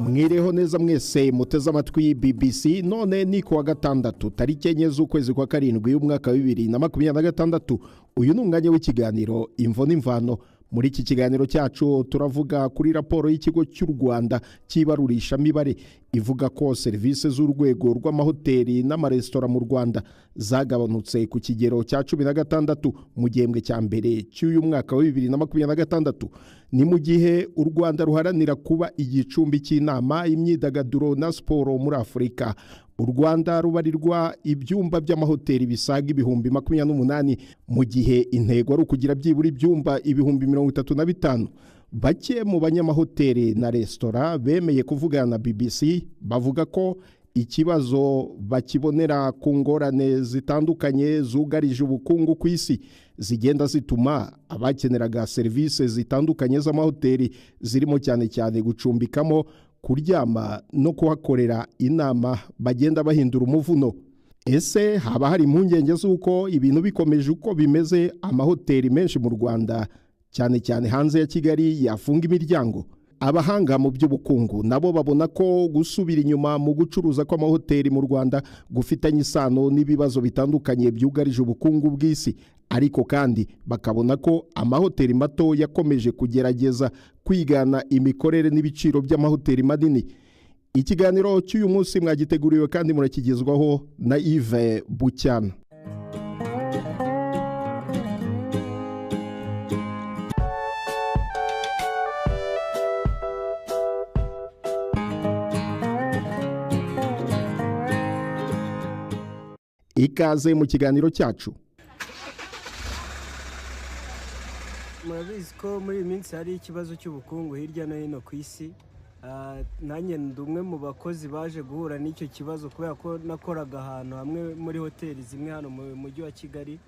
Mwireho neza mwese muteze amatwi BBC. None ni kuwa gatandatu tariki enye z'ukwezi kwa karindwi y'umwaka wa 2026. Uyu ni umwanya w'ikiganiro Imvo n'Imvano. Muri iki kiganiro cyacu turavuga kuri raporo y'ikigo cy'u Rwanda cy'ibarurisha mibare ivuga ko serivisi z'urwego rw'amahoteli n'amaresitora mu Rwanda zagabanutse ku kigero cya 16 mu gihembwe cya mbere cy'uyu mwaka wa 2026. Ni mu gihe u Rwanda ruharanira kuba igicumbi cy'inama imyidagaduro na siporo muri Afurika. U Rwanda rubarirwa ibyumba by'amahoteli bisaga ibihumbi 28 mu gihe intego ari ukugira byibura ibyumba ibihumbi 35. Bake mu banyamahoteli na resitora bemeye kuvugana na BBC bavuga ko ikibazo bakibonera ku ngorane zitandukanye zugarije ubukungu ku isi zigenda zituma abakeneraga serivisi zitandukanye z'amahoteli zirimo cyane cyane gucumbikamo, kuryama no kuhakorera inama bagenda bahindura umuvuno. Ese haba hari impungenge z'uko ibintu bikomeje uko bimeze amahoteli menshi mu Rwanda cyane cyane hanze ya Kigali yafunga imiryango? Abahanga mu by'ubukungu nabo babona ko gusubira inyuma mu gucuruza kw'amahoteli mu Rwanda gufitanye isano n'ibibazo bitandukanye byugarije ubukungu bw'isi, ariko kandi bakabona ko amahoteli mato yakomeje kugerageza kwigana imikorere n'ibiciro by'amahoteli manini. Ikiganiro cy'uyu munsi mwagiteguriwe kandi murakigezwaho na Yves Bucyana. Ikaze mu kiganiro cyacu. Murabizi ko muri iyi minsi hari ikibazo cy'ubukungu hirya no hino ku isi. Nanjye ndi umwe mu bakozi baje guhura n'icyo kibazo kubera ko nakoraga ahantu hamwe muri hoteli zimwe hano mu mujyi wa Kigali.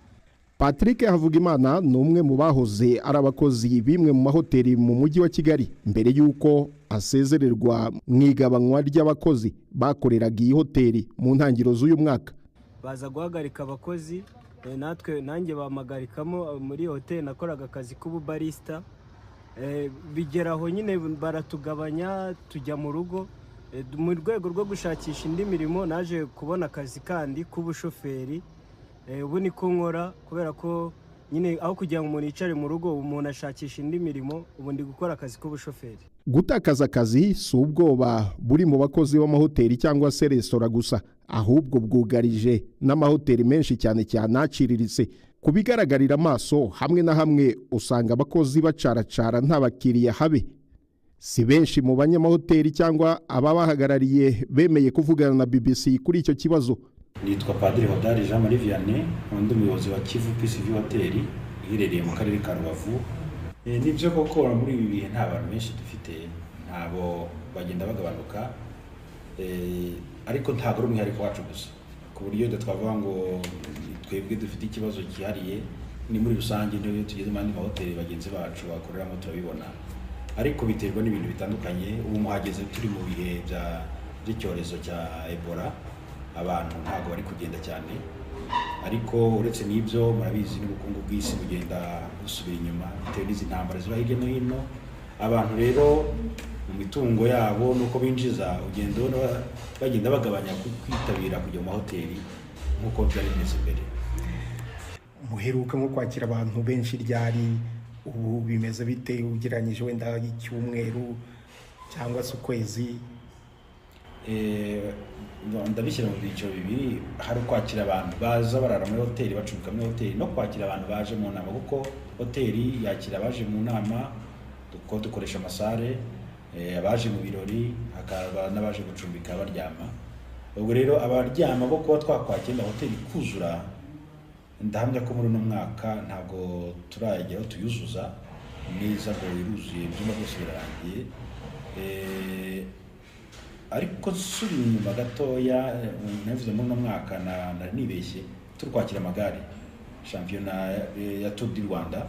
Patrick Havugimana ni umwe mu bahoze ari abakozi bimwe mu mahoteli mu mujyi wa Kigali mbere y'uko asezererwa mu igabanywa ry'abakozi bakoreraga iyi hoteli mu ntangiriro z'uyu mwaka. Baza guhagarika abakozi, nanjye bamagarikamo muri hoteli nakoraga akazi k'ububarista. Bigeraho nyine baratugabanya tujya mu rugo. Mu rwego rwo gushakisha indi mirimo naje kubona akazi kandi k'ubushoferi. Ubu ni ko nkora kubera ko nyine aho kugira ngo umuntu yicare mu rugo umuntu ashakisha indi mirimo, ubu ndi gukora akazi k'ubushoferi. Gutakaza akazi si ubwoba buri mu bakozi b'amahoteli cyangwa se resitora gusa, ahubwo bwugarije n'amahoteli menshi cyane cyane aciriritse. Kubigaragarira amaso hamwe na hamwe usanga abakozi bacaracara nta bakiriya habe. Si benshi mu banyamahoteli cyangwa ababahagarariye bemeye kuvugana na BBC kuri icyo kibazo. Nitwa Padiri Hodari Jean Marie Vianney, undi muyobozi wa Kivu PCV Hotel iherereye mu karere ka Rubavu. Nibyo koko muri ibi bihe nta bantu benshi dufite, ntabo bagenda bagabanuka, ariko ntago ari umwihariko wacu gusa, ku buryo twavuga ngo twebwe dufite ikibazo cyihariye. Ni muri rusange niyo tugeze mu andi mahoteli bagenzi bacu bakoreramo turabibona, ariko biterwa n'ibintu bitandukanye. Ubu muhageze turi mu bihe by'icyorezo cya Ebola, abantu ntago bari kugenda cyane, ariko uretse n'ibyo murabizi n'ubukungu bw'isi bugenda busubira inyuma bitewe n'izi ntambara ziba hirya no hino. Abantu rero mu mitungo yabo nuko binjiza ugendo bagenda bagabanya kwitabira kujya mu mahoteli nk'uko byari bimeze mbere. Muheruka nko kwakira abantu benshi ryari, ubu bimeze bite ugereranyije wenda icyumweru cyangwa se ukwezi? Ndabishyira mu byiciro bibiri. Hari kwakira abantu baza barara muri hoteli, bacumbika muri hoteli, no kwakira abantu baje mu nama, kuko hoteli yakira abaje mu nama, dukoresha amasare, abaje mu birori, hakaba n'abaje gucumbika baryama. Ubwo rero abaryama bo kuba twakwakira hoteli kuzura, ndahamya ko muri uno mwaka ntabwo turageraho tuyuzuza neza ngo yuzuye ibyumba byose birarangiye. Ariko suri inyuma gatoya, navuze muri uno mwaka nibeshye turi kwakira amagare, shampiyona ya Tour du Rwanda,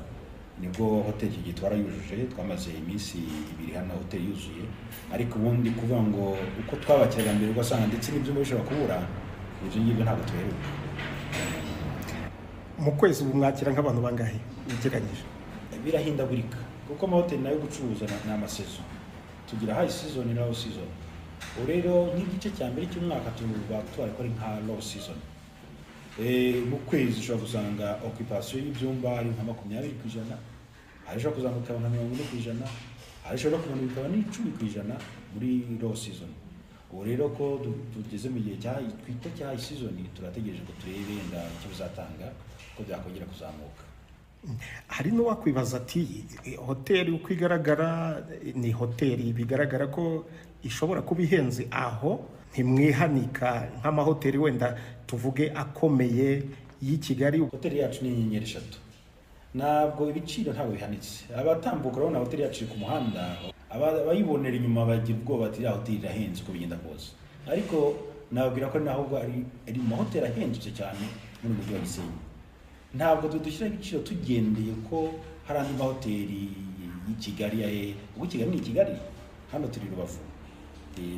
nibwo hoteli gitwara yujuje. Twamaze iminsi 2 hano hoteli yuzuye, ariko ubundi kuvuga ngo uko twabakiraga mbere ugasanga ndetse n'ibyumba bishobora kubura, ibyo ngibyo ntabwo tuheruka. Mu kwezi ubu mwakira nk'abantu bangahe ugereranyije? Birahindagurika kuko amahoteli nayo gucuruza n'amasezo. tugira high season na low season. Rero nk'igice cya mbere cy'umwaka tuba twari kuri nka low season. Mu kwezi ushobora gusanga occupation y'ibyumba ari nka 20%, hari ushobora kuzamuka nka 40%, hari ushobora kumanuka bikaba n'10% muri low season. Rero ko tugeze mu gihe twita cya high season, turategereje ko turebe nda kibizatanga ko byakongera kuzamuka. Hari n'uwakwibaza ati hoteli uko igaragara ni hoteli bigaragara ko ishobora kuba ihenze, aho ntimwihanika nk'amahoteli wenda tuvuge akomeye y'i Kigali. Hoteli yacu ni inyenyeri 3, ntabwo ibiciro ntabwo bihanitse. Abatambuka urabona hoteli yacu ku muhanda, abayibonera inyuma bagira ubwoba ati hoteli irahenze uko bigenda kose, ariko nababwira ko naho ari mu mahoteli ahenze cyane muri mujyi wa Gisenyi. Ntabwo dushyira igiciro tugendeye ko hari andi mahoteli y'i Kigali, ubwo Kigali ni Kigali, hano turi Rubavu.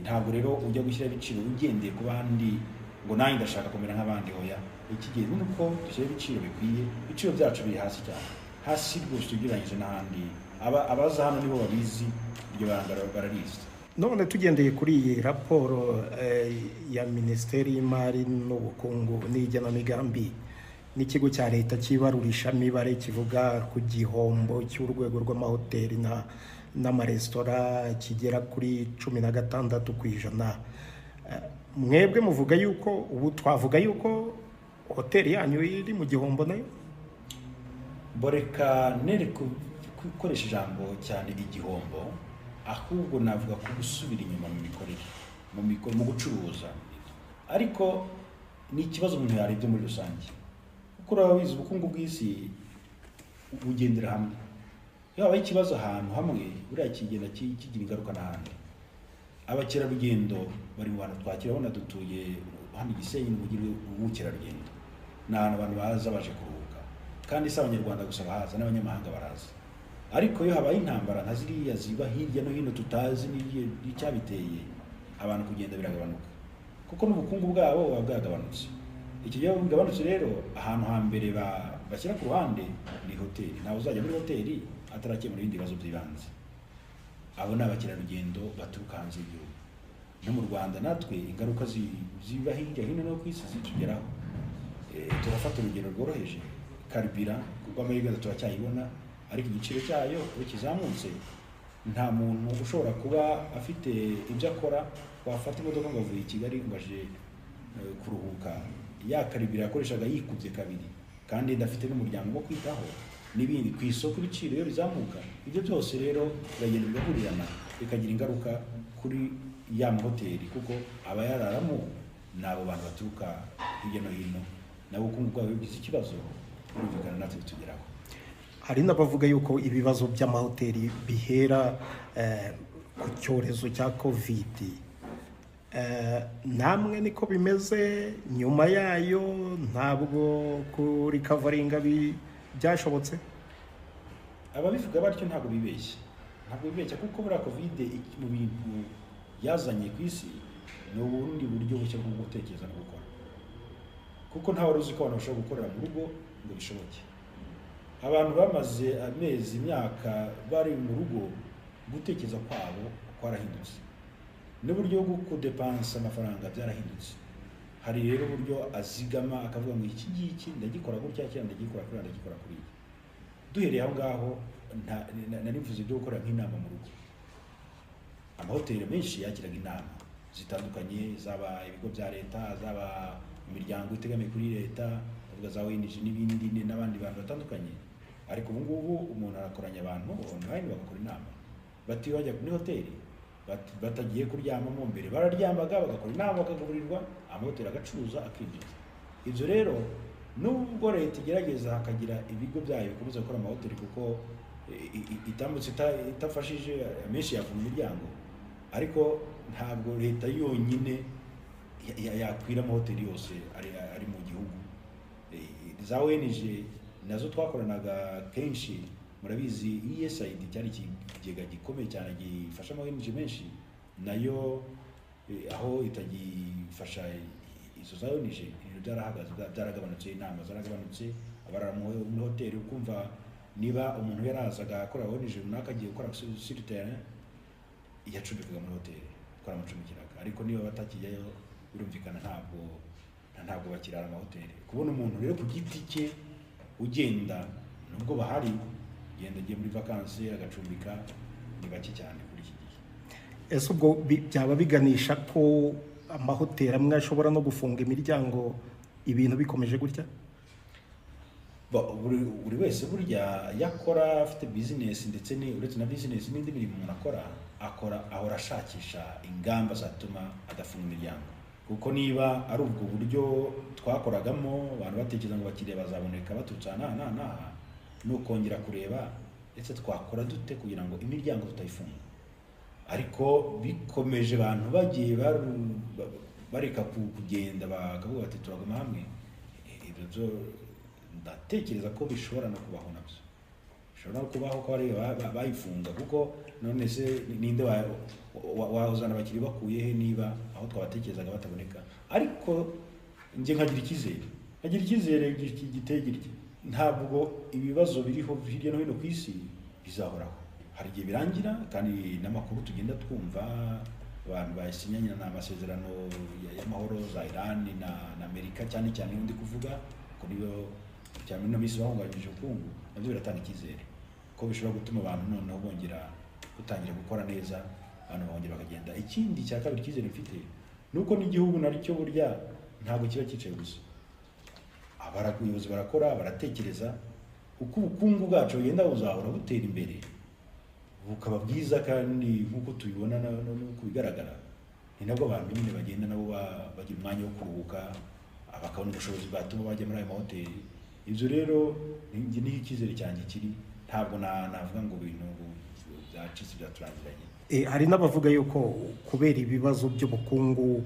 Ntabwo rero ujya gushyira ibiciro ugendeye ku bandi ngo nanjye ndashaka kumera nk'abandi. Oya, ikigiye nuko dushyira ibiciro bikwiye. Ibiciro byacu biri hasi cyane, hasi rwose tugereranyije n'ahandi. Abaza hano nibo babizi, ibyo bararizi. None tugendeye kuri iyi raporo ya Minisiteri y'Imari n'Ubukungu n'Igenamigambi n'ikigo cya leta kibarurisha mibare kivuga ku gihombo cy'urwego rw'amahoteli n'amaresitora kigera kuri 16%. Mwebwe muvuga yuko ubu twavuga yuko hoteli yanyu iri mu gihombo nayo? Boreka nere gukoresha ijambo cyane igihombo, ahubwo navuga ko gusubira inyuma mu mikorere, mu gucuruza. Ariko ni ikibazo umuntu yarebye muri rusange, kuko urabizi ubukungu bw'isi bugendera hamwe. Iyo habaye ikibazo ahantu hamwe, buriya kigenda kigira ingaruka n'ahandi. Abakerarugendo bari mu bantu twakira, abona dutuye hano Gisenyi n'umugire w'ubukerarugendo, ni ahantu abantu baza baje kuruhuka, kandi si abanyarwanda gusa bahaza, n'abanyamahanga baraza. Ariko iyo habaye intambara nka ziriya ziba hirya no hino tutazi n'icyabiteye, abantu kugenda biragabanuka, kuko n'ubukungu bwabo buba bwagabanutse. Iki gihe bugabanutse rero, ahantu hambere bashyira ku ruhande ni hoteli. Ntawe uzajya muri hoteli atarakemura ibindi bibazo by'ibanze. Abo ni abakerarugendo baturuka hanze y'igihugu. No mu Rwanda natwe ingaruka ziba hirya hino no ku isi zitugeraho. Turafata urugero rworoheje, karibira kuko amahirwe turacyayibona, ariko igiciro cyayo iyo kizamutse nta muntu ushobora kuba afite ibyo akora wafata imodoka ngo avuye i Kigali ngaje kuruhuka, yakaribira yakoreshaga yikubye kabiri, kandi ndafite n'umuryango wo kwitaho n'ibindi. Ku isoko ibiciro iyo bizamuka, ibyo byose rero biragenda bigahurirana, bikagira ingaruka kuri ya mahoteli, kuko abayararamo ni abo bantu baturuka hirya no hino, nabo ubukungu bwabo bigize ikibazo, birumvikana natwe bitugeraho. Hari n'abavuga yuko ibibazo by'amahoteli bihera ku cyorezo cya COVID. Namwe niko bimeze? Nyuma yayo ntabwo kuri kavaringa byashobotse? Ababivuga batyo ntabwo bibeshya, kuko buriya COVID mu bintu yazanye ku isi ni ubundi buryo bushya bwo gutekereza no gukora, kuko ntawe uzi ko abantu bashobora gukorera mu rugo ngo bishoboke. Abantu bamaze amezi imyaka bari mu rugo, gutekereza kwabo kwarahindutse, n'uburyo bwo kudepansa amafaranga byarahindutse. Hari rero uburyo azigama akavuga ngo iki ngiki ndagikora gutya, cyangwa ndagikora kuri. Duhereye aho ngaho, narivuze ibyo gukora nk'inama mu rugo. Amahoteli menshi yakiraga inama zitandukanye, zaba ibigo bya leta, zaba imiryango itegamiye kuri leta, za ONG n'ibindi n'abandi bantu batandukanye. Ariko ubu ngubu umuntu arakoranya abantu online bagakora inama, bati bajya kuri hoteli batagiye kuryamamo mbere, bararyamaga bagakora inama, bakagaburirwa, amahoteli agacuruza akinjiza. Ibyo rero nubwo leta igerageza hakagira ibigo byayo bikomeza gukora amahoteli, kuko itambutse itafashije menshi yafunga imiryango, ariko ntabwo leta yonyine yakwira amahoteli yose ari mu gihugu. Za ONG nazo twakoranaga kenshi, murabizi USAID cyari ikigega gikomeye cyane gifasha ama ONG menshi, nayo aho itagifasha izo za ONG byarahagaze, byaragabanutse, inama zaragabanutse, abarara muri hoteli. Ukumva niba umuntu yarazaga akora ONG runaka agiye gukora sur terrain, yacumbikaga muri hoteli twaramucumbikiraga, ariko niba batakijyayo birumvikana ntabwo bakirara amahoteli. Kubona umuntu rero ku giti cye ugenda, nubwo bahari genda agiye muri vakansi agacumbika, ni bake cyane kuri iki gihe. Ese ubwo byaba biganisha ko amahoteli amwe ashobora no gufunga imiryango ibintu bikomeje gutya? Buri wese burya yakora afite business, ndetse uretse na business n'indi mirimo umuntu ahora ashakisha ingamba zatuma adafunga imiryango, kuko niba ari ubwo buryo twakoragamo abantu batekereza ngo bakiriya bazaboneka baturutse aha n'ukongera kureba ndetse twakora dute kugira ngo imiryango tutayifunga. Ariko bikomeje abantu bagiye bareka kugenda bakavuga bati turaguma hamwe, ibyo byo ndatekereza ko bishobora no kubaho nabyo, bishobora no kubaho ko ari bayifunga, kuko none se ninde wazana abakiri bakuye he niba aho twabatekerezaga bataboneka. Ariko nje nkagira icyizere giteye gitya, ntabwo ibibazo biriho hirya no hino ku isi bizahoraho, hari igihe birangira, kandi n'amakuru tugenda twumva abantu basinyanye n'amasezerano y'amahoro za Iran na Amerika cyane ndi kuvuga ko niyo cyane no bisi bahungabanyije ubukungu, nabyo biratanga icyizere ko bishobora gutuma abantu noneho bongera gutangira gukora neza, abantu bongera bakagenda. Ikindi cya kabiri icyizere mfite nuko n'igihugu naricyo burya ntabwo kiba cyicaye gusa, abayobozi barakora, baratekereza uko ubukungu bwacu bugenda buzahora butera imbere bukaba bwiza, kandi nk'uko tubibona no kubigaragara ni nabwo abantu nyine bagenda nabo bagira umwanya wo kuruhuka, bakabona ubushobozi bwatuma bajya muri ayo mahoteli. Ibyo rero niho icyizere cyanjye kiri, ntabwo navuga ngo ibintu byacitse byaturangiranye. Hari n'abavuga yuko kubera ibibazo by'ubukungu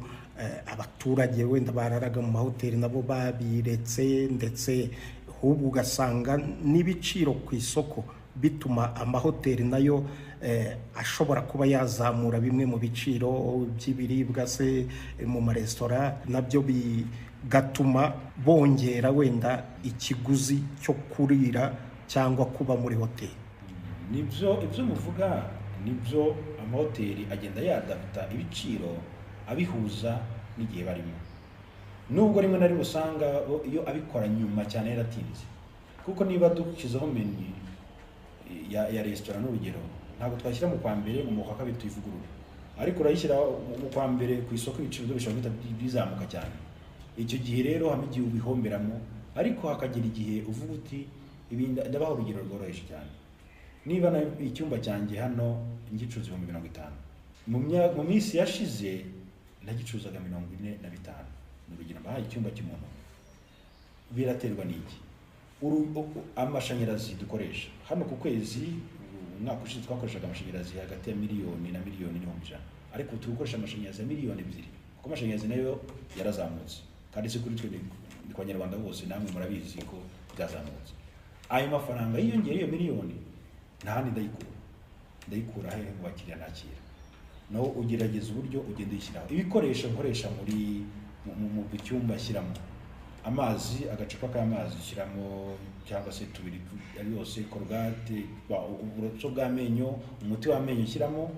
abaturage wenda bararaga mu mahoteli nabo babiretse, ndetse ahubwo ugasanga n'ibiciro ku isoko bituma amahoteli nayo ashobora kuba yazamura bimwe mu biciro by'ibiribwa se mu maresitora, nabyo bigatuma bongera wenda ikiguzi cyo kurira cyangwa kuba muri hoteli. Ibyo muvuga nibyo, amahoteli agenda yadapta ibiciro abihuza n'igihe barimo, nubwo rimwe na rimwe usanga iyo abikora nyuma cyane yaratinze, kuko niba dushyizeho menu ya resitora n'urugero, ntabwo twashyira mu kwa mbere mu kwa kabiri tuyivugurura, ariko urayishyira mu kwa mbere ku isoko ibiciro byo bishobora guhita bizamuka cyane. Icyo gihe rero hamwe igihe ubihomberamo, ariko hakagira igihe uvuga uti ibindi. Ndabaho urugero rworoheje cyane, niba icyumba cyanjye hano ngicuruza 50,000, mu minsi yashize nagicuruzaga 45, n'urugero mbahaye icyumba cy'umuntu. Biraterwa n'iki? Amashanyarazi dukoresha hano ku kwezi, umwaka ushize twakoreshaga amashanyarazi hagati ya miliyoni na miliyoni n'ibihumbi ijana, ariko turi gukoresha amashanyarazi ya miliyoni 2, kuko amashanyarazi nayo yarazamutse, kandi si kuri twe ni ku Banyarwanda bose, namwe murabizi ko byazamutse. Ayo mafaranga yiyongera iyo miliyoni ntahandi ndayikura hehe mu bakiriya nakira? No ugerageza uburyo ugenda yishyiraho ibikoresho nkoresha mu cyumba, shyiramo amazi, agacupa k'amazi shyiramo, cyangwa se tubiri ari yose, korogate, uburoso bw'amenyo, umuti w'amenyo shyiramo.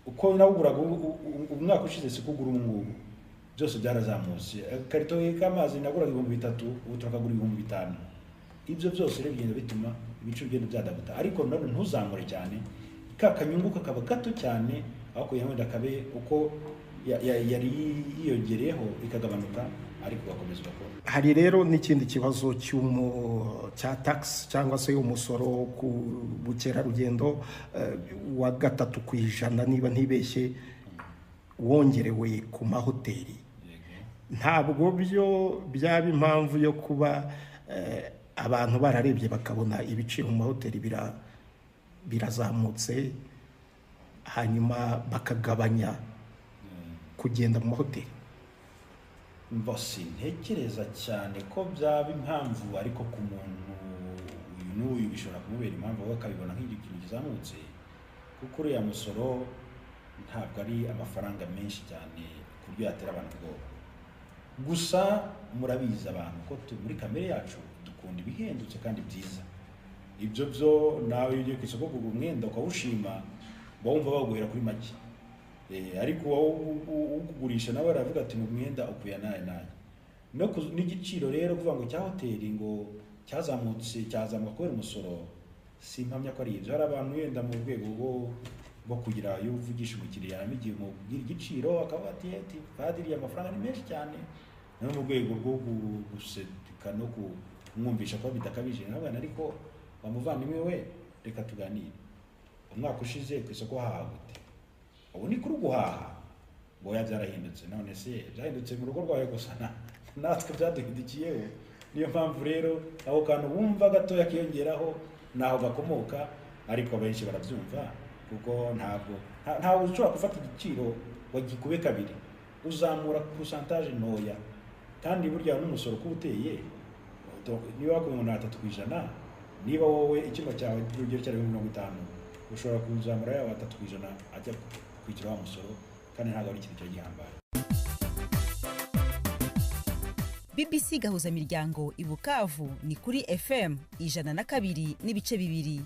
Uko nawuguraga umwaka ushize sikugura ngubu, byose byarazamutse. Karito k'amazi naguraga 3,000, ubu turakagura 5,000. Ibyo byose rero bigenda bituma ibiciro bigenda byadabuta, ariko none ntuzamure cyane, kakanyungu kakaba gato cyane, aho kuyahonda kabe uko yari yiyongereyeho ikagabanuka, ariko gakomeza gukora. Hari rero n'ikindi kibazo cya tax cyangwa se umusoro ku bukerarugendo wa 3% niba ntibeshye wongerewe ku mahoteli. Ntabwo byo byaba impamvu yo kuba abantu bararebye bakabona ibiciro mu mahoteli birazamutse, hanyuma bakagabanya kugenda mu mahoteli? Mbose ntekereza cyane ko byaba impamvu, ariko ku muntu uyu n'uyu bishobora kumubera impamvu bakabibona nk'ikintu kizamutse, kuko uriya musoro ntabwo ari amafaranga menshi cyane ku buryo yatera abantu ubwoba. Gusa murabizi abantu ko muri kamere yacu dukunda ibihendutse kandi byiza. Ibyo byo nawe ugiye ku isoko kugura umwenda ukawushima, bumva baguhera kuri make. Ariko ukugurisha nawe aravuga ati umwenda ukuya naye n'igiciro rero kuvuga ngo cya hoteli ngo cyazamuka kubera umusoro, simpamya ko ari ibyo. Hari abantu wenda mu rwego bwo kugira iyo uvugisha umukiriya n'igihe umubwira igiciro akavuga ati padiri amafaranga ni menshi cyane, no mu rwego rwo guseka no kumwumvisha ko bitakabije nawe. Ariko bamuvandimwe we, reka tuganire, umwaka ushize ku isoko hahawe gute? Ubu ni kuri guhaha ngo byarahindutse, none se byahindutse mu rugo rwawe gusa natwe byaduhindukiyeho. Niyo mpamvu rero aho kantu bumva gatoya kiyongeraho naho gakomoka, ariko benshi barabyumva kuko ntabwo ushobora gufata igiciro wagikube kabiri, uzamura pourcentage ntoya. Kandi burya n'umusoro ko uteye, niba wakuye ngo 3%, niba wowe ikimo cyawe urugero cyari 50, ushobora kuzamura ya 3% ajya kwikira wa musoro, kandi ntabwo ari ikintu cyo gihambaye. BBC gahuza miryango i Bukavu ni kuri FM 102.2.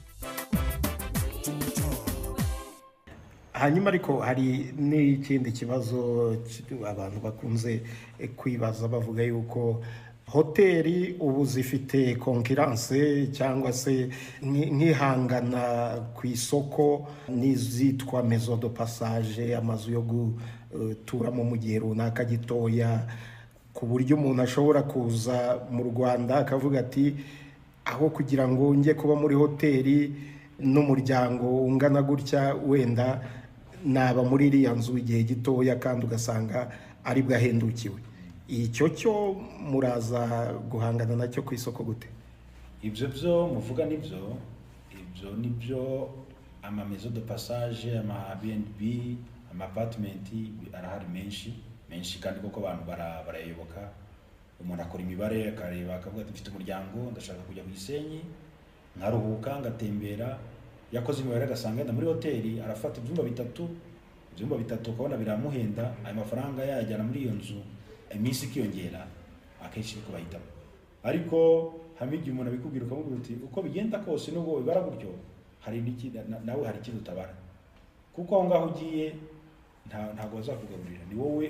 Hanyuma ariko hari n'ikindi kibazo abantu bakunze kwibaza, bavuga yuko hoteli ubu zifite concurrence cyangwa se nkihangana ku isoko n'izitwa maison de passage, amazu yo guturamo mu gihe runaka gitoya, ku buryo umuntu ashobora kuza mu Rwanda akavuga ati aho kugira ngo njye kuba muri hoteli n'umuryango ungana gutya, wenda naba muri iriya nzu igihe gitoya, kandi ugasanga ari bwahendukiwe. Icyo cyo muraza guhangana nacyo ku isoko gute? Ibyo byo muvuga nibyo ama maison de passage, ama Airbnb, ama apartment arahari menshi, kandi koko abantu barayoboka. Umuntu akora imibare akareba akavuga ati mfite umuryango, ndashaka kujya ku Gisenyi nkaruhuka ngatembera, yakoze imibare agasanga muri hoteli arafata ibyumba bitatu ukabona biramuhenda, ayo mafaranga yajyana muri iyo nzu, iminsi ikiyongera, akenshi niko bahitamo. Ariko hamwe umuntu abikubwira ukamubwira uti uko bigenda kose nubwo bibara gutyo, hari nawe hari ikintu utabara, kuko aho ngaho ugiye ntabwo bazakugaburira, ni wowe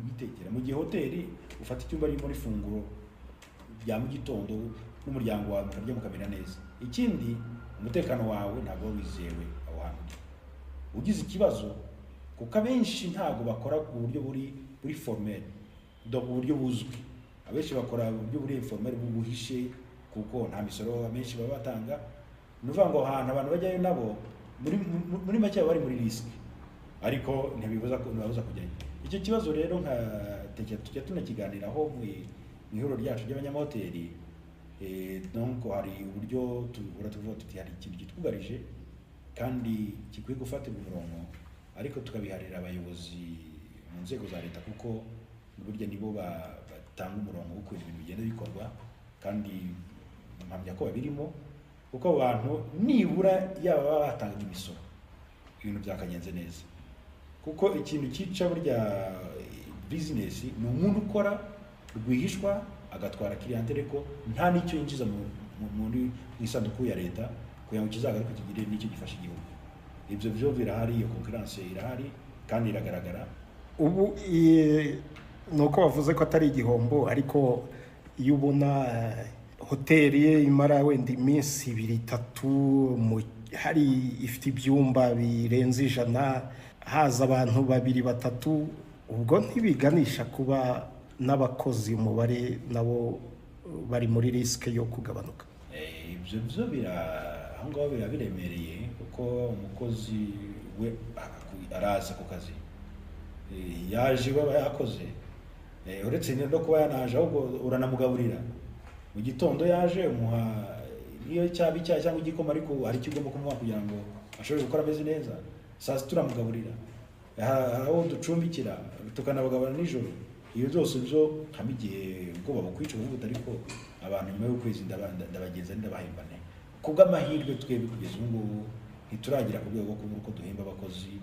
witekera. Mu gihe hoteli ufata icyumba ari muri funguro rya mu gitondo n'umuryango wawe mukarya mukamera neza. Ikindi, umutekano wawe ntabwo wizewe aho hantu. Ugize ikibazo, kuko abenshi ntabwo bakora ku buryo buri formel, do buryo buzwi. Abenshi bakora buryo buri informel bubuhishe, kuko nta misoro amenshi baba batanga. Nuvuga ngo ahantu abantu bajyayo nabo muri make bari muri risk, ariko ntibibuza kujyayo. Icyo kibazo rero nka tujya tunakiganiraho mu ihuriro ryacu ry'abanyamahoteli. Donc hari uburyo tuvuga tuti hari ikintu kitwugarije kandi kikwiye gufatirwa umurongo, ariko tukabiharira abayobozi mu nzego za leta, kuko burya nibo batanga umurongo w'uko ibintu bigenda bikorwa, kandi mpamya ko babirimo, kuko abantu nibura yaba batanga imisoro ibintu byakagenze neza. Kuko ikintu cyica burya business ni umuntu ukora rwihishwa agatwara clientele ko nta nicyo yinjiza muri isanduku ya leta, kugira ngo kizagaruke kigire n'icyo gifasha igihugu. Ibyo byo birahari, iyo concurrence irahari kandi iragaragara. Ubu nuko bavuze ko atari igihombo, ariko iyo ubona hoteli imara wenda iminsi 2-3 hari ifite ibyumba birenze 100, haza abantu 2-3, ubwo ntibiganisha kuba n'abakozi umubare nabo bari muri risk yo kugabanuka? Ibyo byo aho ngaho birabiremereye, kuko umukozi we araza ku kazi, yaje baba yakoze, uretse no kuba yanaje ahubwo uranamugaburira. Mu gitondo yaje umuha iyo icyayi cyangwa igikoma, ariko hari icyo ugomba kumuha kugira ngo ashobore gukora ameze neza. Saa sita turamugaburira, aho ducumbikira tukanabagaburira nijoro. Iyo byose byo hamwe igihe ubwoba bukwica ubuvuga, ariko abantu nyuma y'ukwezi ndabagenza ndabahembane. Kubw'amahirwe twebwe kugeza ubu ntituragira ku rwego uko duhemba abakozi,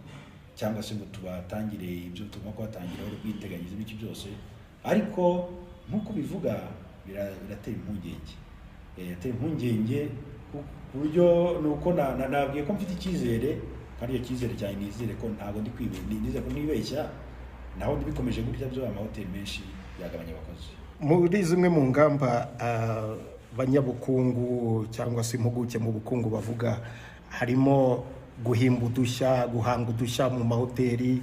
cyangwa se ngo tubatangire ibyo tugomba kubatangira aho bwiteganyirize n'iki byose. Ariko nk'uko bivuga biratera impungenge, ku buryo nuko nabwiye ko mfite icyizere kandi iyo cyizere cyane nizere ko ntabwo ndi nizere ko nibeshya naho bikomeje gutya byo amahoteli menshi yagabanya abakozi. Muri zimwe mu ngamba abanyabukungu cyangwa se impuguke mu bukungu bavuga harimo guhimba udushya, guhanga udushya mu mahoteli.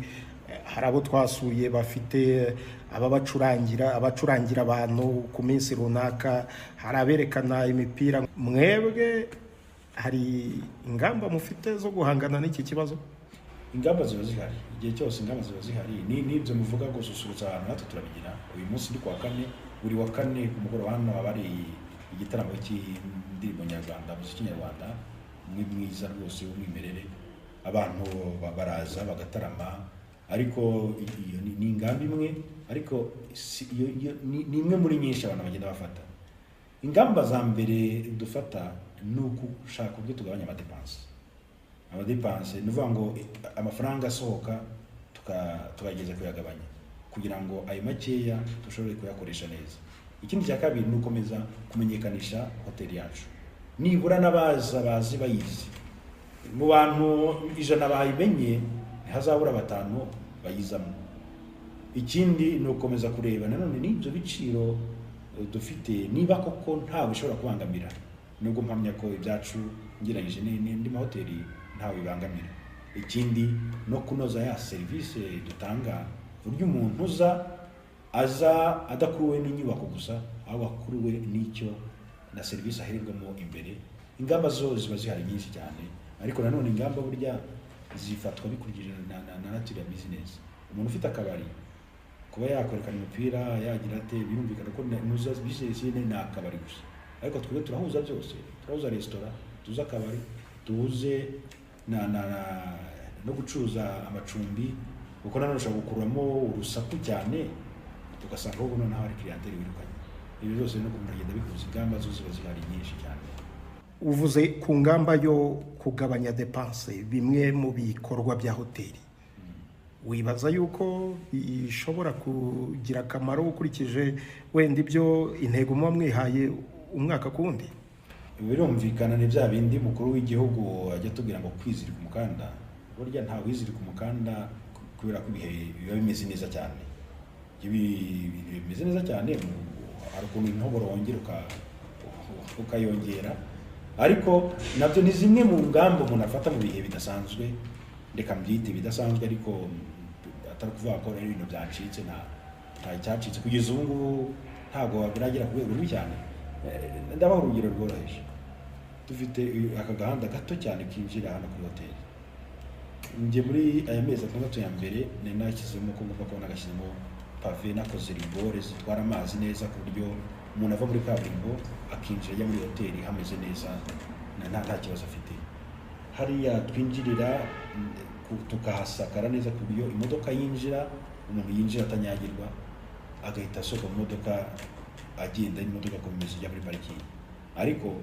Hari abo twasuye bafite abacurangira abantu ku minsi runaka, hari aberekana imipira. Mwebwe hari ingamba mufite zo guhangana n'iki kibazo? Ingamba ziba zihari igihe cyose, ingamba ziba zihari. N'ibyo muvuga gususurutsa abantu natwe turabigira. Uyu munsi ndi kwa kane, buri wa kane ku mugoroba hano haba hari igitaramo cy'indirimbo nyarwanda, muziki nyarwanda mwiza rwose w'umwimerere. Abantu baraza bagatarama, ariko iyo ni ingamba imwe, ariko ni imwe muri nyinshi abantu bagenda bafata. Ingamba za mbere dufata ni ugushaka uburyo tugabanya amadepanse. Ni ukuvuga ngo amafaranga asohoka tukageza kuyagabanya kugira ngo ayo makeya dushobore kuyakoresha neza. Ikindi cya kabiri ni ukomeza kumenyekanisha hoteli yacu, nibura n'abazi bayizi. Mu bantu 100 bayimenye ntihazabura 5 bayizamo. Ikindi ni ukomeza kureba nanone n'ibyo biciro dufite niba koko ntawe bishobora kubangamira, nubwo mpamya ko ibyacu ngeranyije n'indi mahoteli ntawe bibangamira. Ikindi no kunoza ya serivisi dutanga, buryo umuntu aza adakuruwe n'inyubako gusa, ahubwo akuruwe n'icyo na serivisi ahererwamo imbere. Ingamba zo ziba zihari nyinshi cyane, ariko nanone ingamba burya zifatwa bikurikije na nature ya business. Umuntu ufite akabari kuba yakorekana umupira yagira ate, birumvikana ko nuza business ye ni akabari gusa, ariko twebwe turahuza byose. Turahuza restaurant, tuza akabari, tuhuze no gucuruza amacumbi, kuko nanone ushobora gukuramo urusaku cyane tugasanga ahubwo noneho hari clientele wirukanye. Ibi byose no kumugenda bihuza. Ingamba zo ziba zihari nyinshi cyane. Uvuze ku ngamba yo kugabanya dépense bimwe mu bikorwa bya hoteli, wibaza yuko ishobora kugira akamaro ukurikije wenda ibyo intego muba mwihaye umwaka kundi? Birumvikana ni bya bindi mukuru w'igihugu ajya tubwira ngo kwizirika umukanda. Burya nta wizirika umukanda kubera ko ibihe biba bimeze neza cyane. Bimeze neza cyane, hari ukuntu intoboro wongera ukayongera, ariko nabyo ni zimwe mu ngamba umuntu afata mu bihe bidasanzwe. Reka mbyite bidasanzwe, ariko atari kuvuga ko ari ibintu byacitse. Nta cyacitse kugeza ubu ngubu, ntabwo biragera ku rwego rubi cyane. Ndabaha urugero rworoheje. Dufite aka gahanda gato cyane kinjira hano kuri hoteli. Nje muri aya mezi 6 ya mbere nashyizemo ko ngomba kubona agashyizemo pave, nakoze rigore zitwara amazi neza ku buryo umuntu ava muri kaburimbo akinjira ajya muri hoteli hameze neza, nta kibazo afite. Hariya twinjirira tukahasakara neza ku buryo imodoka yinjira, umuntu yinjira atanyagirwa, agahita asohoka mu modoka agenda n'imodoka komeza ijya muri parikingi. Ariko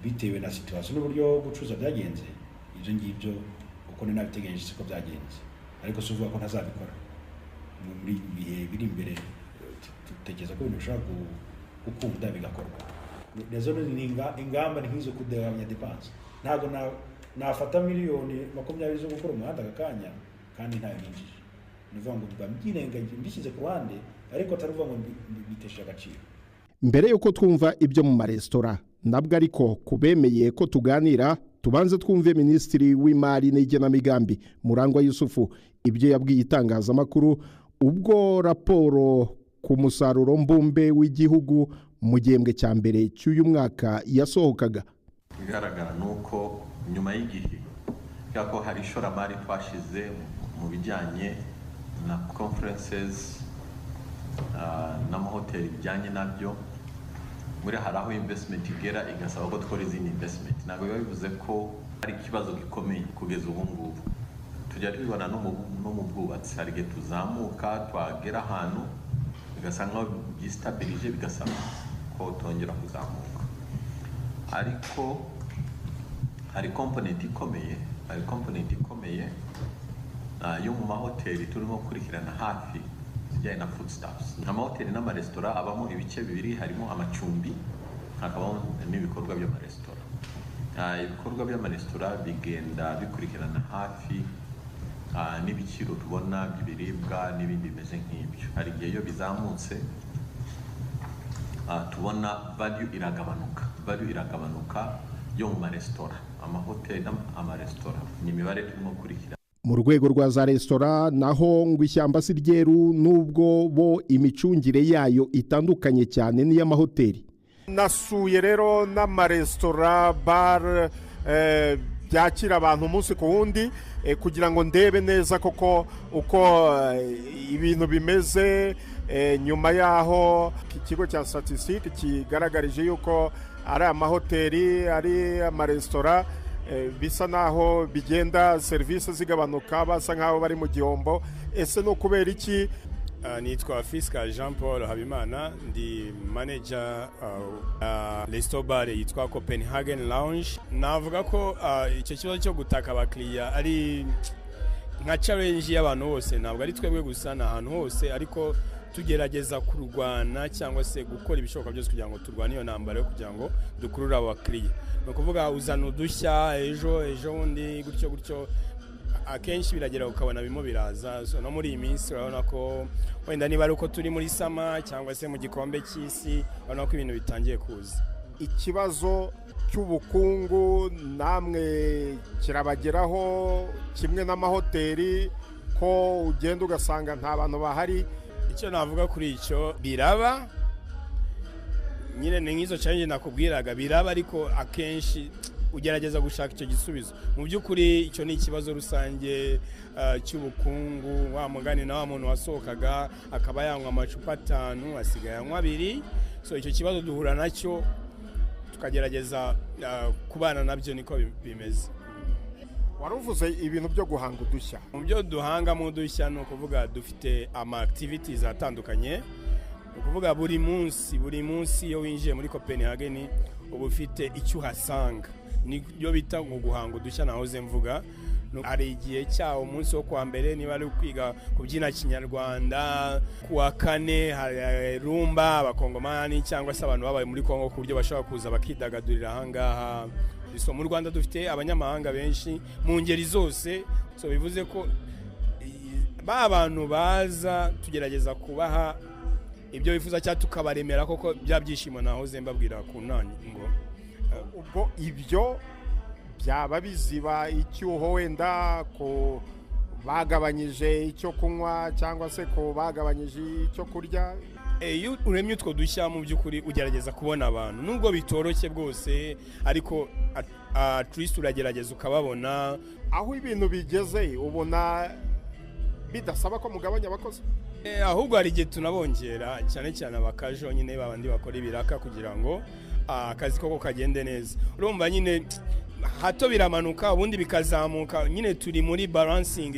bitewe na situation n'uburyo gucuza byagenze, ibyo ngibyo uko ni nabiteganyije siko byagenze, ariko si uvuga ko ntazabikora muri bihe biri imbere. Tutekereza ko ibintu bishobora gukunda bigakorwa. Rezo ni ingamba nk'izo kugabanya dépense. Ntabwo nafata miliyoni 20 zo gukora umuhanda akakanya kandi ntayo ninjije. Nivuga ngo mbyirengaje mbishyize ku ruhande, ariko ataruvuga ngo bitesha agaciro. Mbere yuko twumva ibyo mu maresitora, nabwo ariko kubemeye ko tuganira, tubanze twumve Minisitiri w'Imari n'Igenamigambi Murangwa Yusufu ibyo yabwiye itangazamakuru ubwo raporo ku musaruro mbumbe w'igihugu mu gihembwe cya mbere cy'uyu mwaka yasohokaga. Bigaragara nuko nyuma y'igihe cyako hari ishoramari twashize mu bijyanye na conferences n'amahoteli bijyanye nabyo, muri hari aho investment igera igasaba ko twora izindi investment. Ntabwo biba bivuze ko hari ikibazo gikomeye kugeza ubu ngubu. Tujya tubibona no mu bwubatsi, hari igihe tuzamuka twagera ahantu bigasa nkaho byistabilije, bigasaba ko tongera kuzamuka. Ariko hari component ikomeye yo mu mahoteli turimo kurikirana hafi zijyanye na foodstuffs. Amahoteli n'amaresitora abamo ibice bibiri, harimo amacumbi hakabamo n'ibikorwa by'amaresitora. ibikorwa by'amaresitora bigenda bikurikirana hafi n'ibiciro tubona by'ibiribwa n'ibindi bimeze nk'ibyo. Hari igihe iyo bizamutse tubona value iragabanuka yo mu maresitora, amahoteli n'amaresitora. Ni imibare turimo kurikira. Mu rwego rwa za resitora naho ngo ishyamba si ryeru, nubwo bo imicungire yayo itandukanye cyane n'iy'amahoteli. Nasuye rero n'amaresitora bar byakira abantu umunsi ku wundi kugira ngo ndebe neza koko uko ibintu bimeze. Nyuma yaho ikigo cya statistique kigaragarije yuko ari amahoteli ari amaresitora bisa naho bigenda serivisi zigabanuka, basa nkaho bari mu gihombo. Ese no kubera iki? Nitwa Fiscal Jean Paul Habimana, ndi manager resto bar yitwa Copenhagen Lounge. Navuga ko icyo kibazo cyo gutaka abakiriya ari nka challenge y'abantu bose, ntabwo ari twebwe gusa, na ahantu hose, ariko tugerageza kurwana cyangwa se gukora ibishoboka byose kugira ngo turwane iyo ntambara yo kugira ngo dukurure abakiriya. No kuvuga uzana udushya ejo undi gutyo akenshi biragera ukabona bimo biraza. So no muri iyi minsi urabona ko wenda niba ari uko turi muri sama cyangwa se mu gikombe cy'isi, urabona ko ibintu bitangiye kuza. Ikibazo cy'ubukungu namwe kirabageraho kimwe n'amahoteli, ko ugenda ugasanga nta bantu bahari? Icyo navuga kuri icyo, biraba nyine ni nk'izo challenge nakubwiraga, biraba, ariko akenshi ugerageza gushaka icyo gisubizo. Mu by'ukuri icyo ni ikibazo rusange cy'ubukungu. Wa mugani na wa muntu wasohokaga akaba yanywa amacupa 5 asigaye anywa 2. So icyo kibazo duhura nacyo tukagerageza kubana nabyo, niko bimeze. Waruvuze ibintu byo guhanga udushya. Mu byo duhanga mu dushya no kuvuga dufite ama activities atandukanye. Ukuvuga buri munsi iyo winjiye muri Copenhagen uba ufite icyo uhasanga, niyo bita ngo guhanga udushya. Nahoze mvuga hari igihe cyawo umunsi wo kwa mbere niba ari kwiga kubyina kinyarwanda, kuwa kane hari rumba abakongomani cyangwa se abantu babaye muri Kongo ku buryo bashobora kuza bakidagadurira ahangaha. So mu Rwanda dufite abanyamahanga benshi mu ngeri zose, so bivuze ko ba bantu baza tugerageza kubaha ibyo bifuza cyangwa tukabaremera koko bya byishimo nahoze mbabwira ku ntango. Ubwo ibyo byaba biziba icyuho wenda ko bagabanyije icyo kunywa cyangwa se ko bagabanyije icyo kurya? Iyo uremye utwo dushya mu by'ukuri ugerageza kubona abantu, nubwo bitoroshye bwose, ariko at least uragerageza ukababona. Aho ibintu bigeze ubona bidasaba ko mugabanya abakozi? Ahubwo hari igihe tunabongera, cyane cyane abakajo nyine babandi bakora ibiraka kugira ngo akazi koko kagende neza. Urumva nyine hato biramanuka ubundi bikazamuka, nyine turi muri balancing,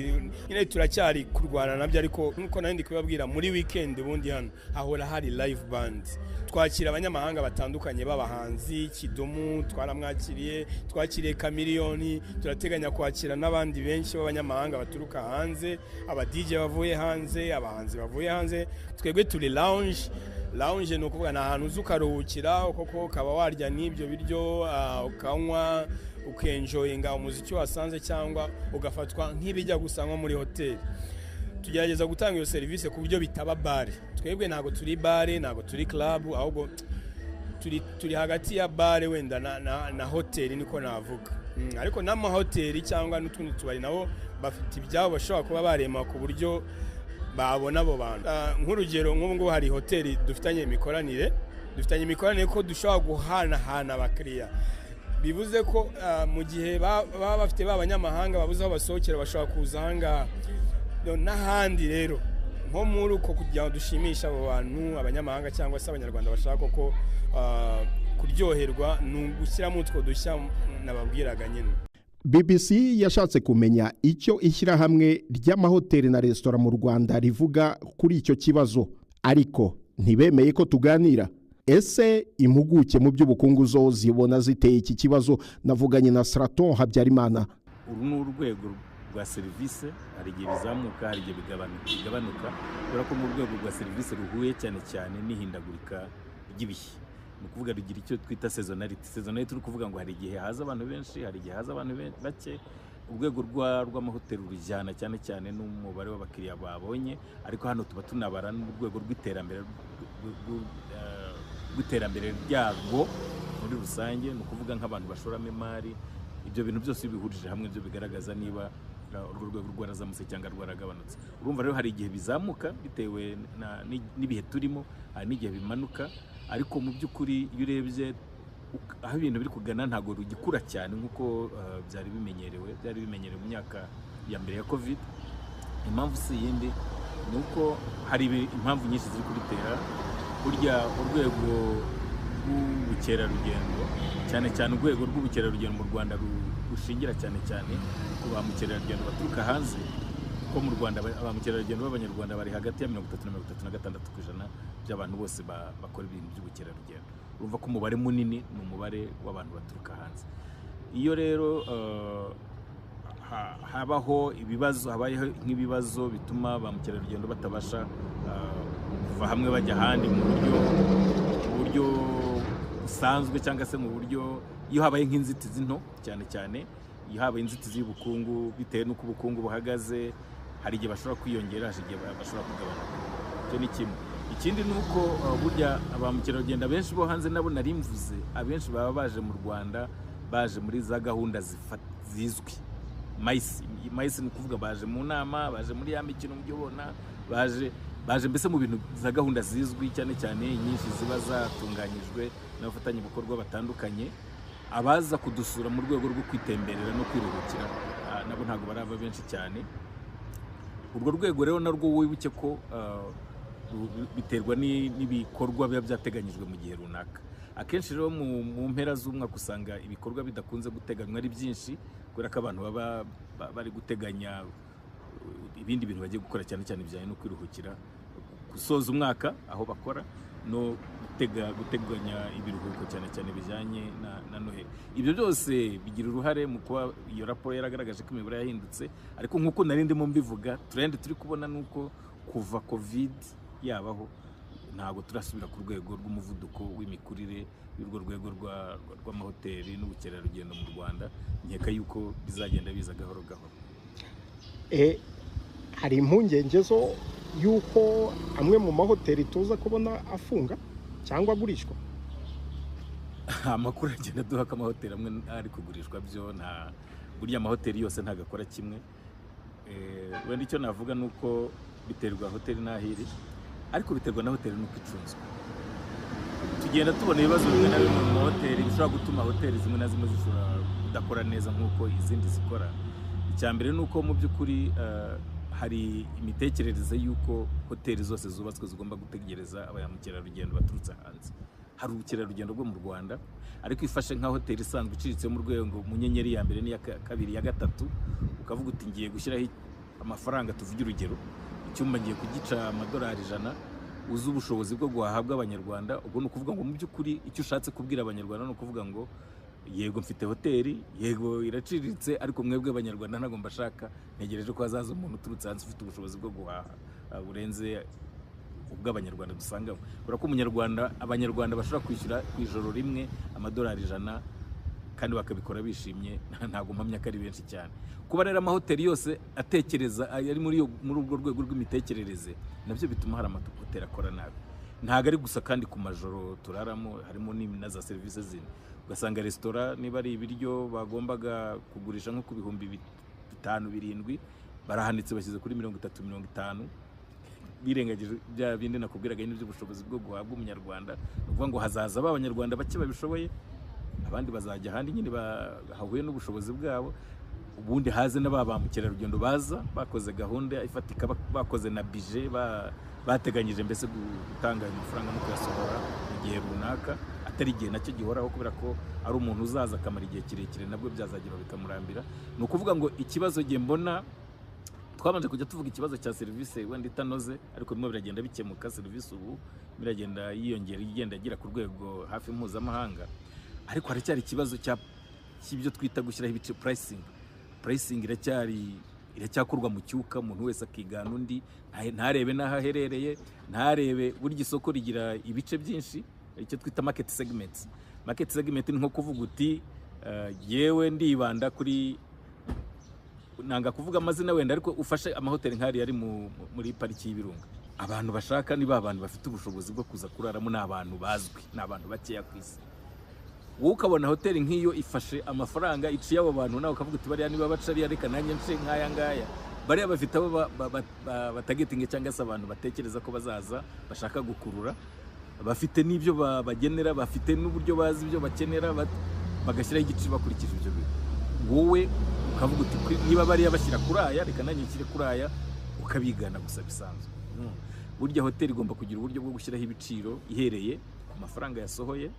nyine turacyari kurwana nabyo. Ariko nkuko nandi kubabwira, muri weekend ubundi hano hahora hari live band, twakira abanyamahanga batandukanye b'abahanzi. Kidumu twaramwakiriye, twakiriye Chameleone, turateganya kwakira n'abandi benshi b'abanyamahanga baturuka hanze, aba DJ bavuye hanze, abahanzi bavuye hanze. Twebwe turi lounge no kuvuga na ahantu uzukaruhukira koko ukaba warya n'ibyo biryo ukanywa ukenjoyinga umuziki wasanze, cyangwa ugafatwa nk'ibijya gusangwa muri hoteli. Tugerageza gutanga iyo service ku buryo bitaba bare. Twebwe ntago turi bare, ntago turi club, ahubwo turi hagati ya bare wenda na hoteli, niko navuga. Ariko n'amahoteli cyangwa n'utundi tubari nabo bafite ibyabo bashobora kuba barema ku buryo babona abo bantu. Nk'urugero nk'ubu hari hoteli dufitanye imikoranire ko dushobora guhanahana abakiriya. Bivuze ko mu gihe baba bafite b'abanyamahanga babuze aho basohokera bashobora kuza ahangaha. N'ahandi rero nko muri uko kugira ngo dushimisha abo bantu abanyamahanga cyangwa se abanyarwanda bashaka koko kuryoherwa, ni ugushyiramo utwo dushya nababwiraga nyine. BBC yashatse kumenya icyo ishyirahamwe ry'amahoteli na resitora mu Rwanda rivuga kuri icyo kibazo, ariko ntibemeye ko tuganira. Ese impuguke mu by'ubukungu zo zibona ziteye iki kibazo? Navuganye na Straton Habyarimana. Uru ni urwego rwa serivisi, hari igihe bizamuka, hari igihe bigabanuka, kubera ko mu rwego rwa serivisi ruhuye cyane n'ihindagurika ry'ibihe. ni ukuvuga rugira icyo twita seasonality. Seasonality ni ukuvuga ngo hari igihe haza abantu benshi, hari igihe haza abantu bake. Urwego rw'amahoteli rujyana cyane cyane n'umubare w'abakiriya babonye, ariko hano tuba tunabara n'urwego rw'iterambere ryarwo muri rusange, ni ukuvuga nk'abantu bashoramo imari. Ibyo bintu byose bihurije hamwe byo bigaragaza niba urwo rwego rwarazamutse cyangwa rwaragabanutse. Urumva rero hari igihe bizamuka bitewe n'ibihe turimo, hari n'igihe bimanuka, ariko mu by'ukuri iyo urebye aho ibintu biri kugana ntabwo rugikura cyane nk'uko byari bimenyerewe mu myaka ya mbere ya covid. Impamvu si yindi ni uko hari impamvu nyinshi ziri kubitera. Burya urwego rw'ubukerarugendo, cyane cyane urwego rw'ubukerarugendo mu Rwanda rushingira cyane cyane ku ba mukerarugendo baturuka hanze, ko mu Rwanda ba mukerarugendo b'abanyarwanda bari hagati ya 30 na 36% by'abantu bose bakora ibintu by'ubukerarugendo. Urumva ko umubare munini ni umubare w'abantu baturuka hanze. Iyo rero habayeho nk'ibibazo bituma ba mukerarugendo batabasha kuva hamwe bajya ahandi mu buryo busanzwe, cyangwa se mu buryo, iyo habaye nk'inzitizi nto cyane cyane, iyo habaye inzitizi y'ubukungu bitewe n'uko ubukungu buhagaze, hari igihe bashobora kwiyongera, hari igihe bashobora kugabanuka. Icyo ni kimwe. Ikindi ni uko burya ba mukerarugendo abenshi bo hanze nabo nari mvuze, abenshi baba baje mu Rwanda baje muri za gahunda zizwi. Mayisi ni ukuvuga baje mu nama, baje muri ya mikino mujye ubona, baje mbese mu bintu za gahunda zizwi cyane cyane, nyinshi ziba zatunganyijwe n'abafatanyabikorwa batandukanye. Abaza kudusura mu rwego rwo kwitemberera no kwiruhukira nabo ntabwo barava benshi cyane. Urwo rwego rero narwo wibuke ko biterwa n'ibikorwa biba byateganyijwe mu gihe runaka. Akenshi rero mu mpera z'umwaka usanga ibikorwa bidakunze guteganywa ari byinshi, kubera ko abantu baba bari guteganya ibindi bintu bagiye gukora, cyane cyane bijyanye no kwiruhukira, gusoza umwaka aho bakora, no guteganya ibiruhuko cyane cyane bijyanye na Noheli. Ibyo byose bigira uruhare mu kuba iyo raporo yaragaragaje ko imibare yahindutse. Ariko nk'uko nari ndimo mbivuga, trend turi kubona nuko kuva covid yabaho ntabwo turasubira ku rwego rw'umuvuduko w'imikurire y'urwo rwego rw'amahoteli n'ubukerarugendo mu Rwanda. Nkeka yuko bizagenda biza gahoro gahoro. Hari impungenge zo yuko amwe mu mahoteli tuza kubona afunga cyangwa agurishwa? Amakuru agenda duha ko amahoteli amwe ari kugurishwa byo burya amahoteli yose ntabwo akora kimwe. Wenda icyo navuga ni uko biterwa hoteli n'ahiri, ariko biterwa na hoteli nuko icunzwe. Tugenda tubona ibibazo bimwe na bimwe mu mahoteli bishobora gutuma hoteli zimwe na zimwe zishobora kudakora neza nk'uko izindi zikora. Icya mbere ni uko mu by'ukuri hari imitekerereze y'uko hoteli zose zubatswe zigomba gutegereza abamukerarugendo baturutse hanze. Hari ubukerarugendo bwo mu Rwanda, ariko ifashe nka hoteli isanzwe iciriritse mu rwego mu nyenyeri ya mbere n'iya kabiri ya gatatu, ukavuga uti ngiye gushyiraho amafaranga, tuvuge urugero, icyumba ngiye kugica amadolari 100, uzi ubushobozi bwo guhahabwa abanyarwanda. Ubwo ni ukuvuga ngo mu by'ukuri icyo ushatse kubwira abanyarwanda ni ukuvuga ngo yego mfite hoteli, yego iraciriritse, ariko mwebwe abanyarwanda ntabwo mbashaka, ntegereje ko hazaza umuntu uturutse hanze ufite ubushobozi bwo guhaha burenze ubw'abanyarwanda dusangamo. Kubera ko abanyarwanda bashobora kwishyura ku ijoro rimwe amadolari 100 kandi bakabikora bishimye, ntabwo mpamya ko ari benshi cyane. Kuba rero amahoteli yose atekereza ari muri urwo rwego rw'imitekerereze, nabyo bituma hari amahoteli akora nabi. Ntabwo ari gusa kandi ku majoro turaramo, harimo na za serivisi zindi. Ugasanga resitora niba ari ibiryo bagombaga kugurisha nko ku bihumbi 5-7, barahanitse bashyize kuri 30-50, birengagije bya bindi nakubwiraga n'iby'ubushobozi bwo guhabwa umunyarwanda. Ni ukuvuga ngo hazaza abanyarwanda bake babishoboye, abandi bazajya ahandi nyine bahahuye n'ubushobozi bwabo, ubundi haze n'aba mukerarugendo baza bakoze gahunda ifatika, bakoze na budget, bateganyije mbese gutanga amafaranga no kuyasohora mu gihe runaka, atari igihe nacyo gihoraho, kubera ko ari umuntu uzaza akamara igihe kirekire, nabwo byazagira bikamurambira. Ni ukuvuga ngo ikibazo gihe mbona twabanje kujya tuvuga ikibazo cya serivisi wenda itanoze, ariko bimwe biragenda bikemuka. Serivisi ubu biragenda yiyongera, igenda agira ku rwego hafi mpuzamahanga, ariko haracyari ikibazo cy'ibyo twita gushyiraho ibice pricing iracyakorwa mu cyuka, umuntu wese akigana undi, ntarebe n'aho aherereye, ntarebe. Burya isoko rigira ibice byinshi, icyo twita market segments. Market segment ni nko kuvuga uti yewe ndibanda kuri, nanga kuvuga amazina wenda, ariko ufashe amahoteli nk'ari yari muri pariki y'Ibirunga. Abantu bashaka niba abantu bafite ubushobozi bwo kuza kuraramo, n'abantu bazwi, n'abantu bakeya ku isi. Wowe ukabona hoteli nk'iyo ifashe amafaranga iciye abo bantu, nawe ukavuga uti bariya niba bacariya reka nanjye nce nk'aya ngaya. Bariya bafite abo batagetinge cyangwa se abantu batekereza ko bazaza bashaka gukurura, bafite n'ibyo bagenera, bafite n'uburyo bazi ibyo bakenera, bagashyiraho igiciro bakurikije ibyo bintu. Wowe ukavuga uti niba bariya bashyira kuri aya, reka nanjye nshyire kuri aya, ukabigana gusa bisanzwe. Burya hoteli igomba kugira uburyo bwo gushyiraho ibiciro ihereye ku mafaranga yasohoye.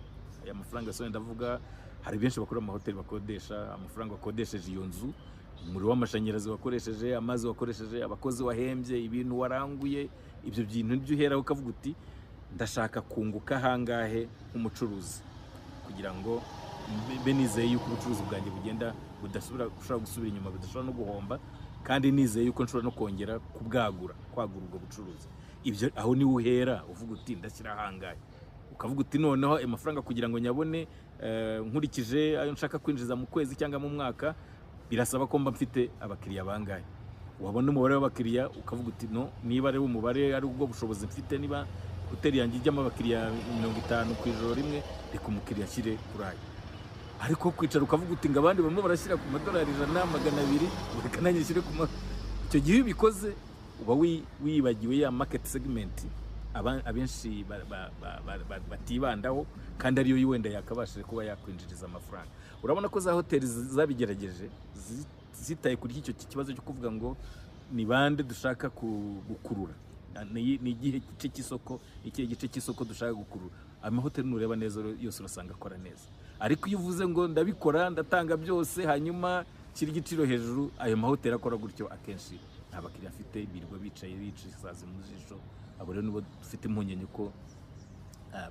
Aya mafaranga yasohoye ndavuga, hari benshi bakora mu mahoteli bakodesha, amafaranga wakodesheje iyo nzu, umuriro w'amashanyarazi wakoresheje, amazi wakoresheje, abakozi wahembye, ibintu waranguye, ibyo bintu nibyo uheraho ukavuga uti ndashaka kunguka hangahe nk'umucuruzi, kugira ngo mbe nizeye yuko ubucuruzi bwanjye bugenda budashobora gusubira inyuma, budashobora no guhomba, kandi nizeye yuko nshobora no kongera kwagura ubwo bucuruzi. Ibyo aho ni uhera uvuga uti ndashyira hangahe, ukavuga uti noneho amafaranga kugira ngo nyabone nkurikije ayo nshaka kwinjiza mu kwezi cyangwa mu mwaka, birasaba ko mba mfite abakiriya bangahe. Wabona umubare w'abakiriya ukavuga uti no, niba ari umubare ari ubwo bushobozi mfite, niba hoteli yanjye ijyamo abakiriya 50 ku ijoro rimwe, reka umukiriya ashyire kuri ayo. Ariko kwicara ukavuga uti ngo abandi bamwe barashyira ku $100, 200, reka nanjye nshyire ku icyo gihe ubikoze uba wibagiwe ya market segment abenshi batibandaho, kandi ariyo wenda yakabashije kuba yakwinjiriza amafaranga. Urabona ko za hoteli zabigerageje zitaye kuri icyo kibazo cyo kuvuga ngo ni bande dushaka gukurura, ni igihe gice cy'isoko, ikihe gice cy'isoko dushaka gukurura. Amahoteli nureba neza yose urasanga akora neza, ariko iyo uvuze ngo ndabikora ndatanga byose hanyuma kiri igiciro hejuru, ayo mahoteli akora gutyo akenshi nta bakiriya afite, birirwa bicaye bicaye mu jisho. Abo rero nibo dufite impungenge ko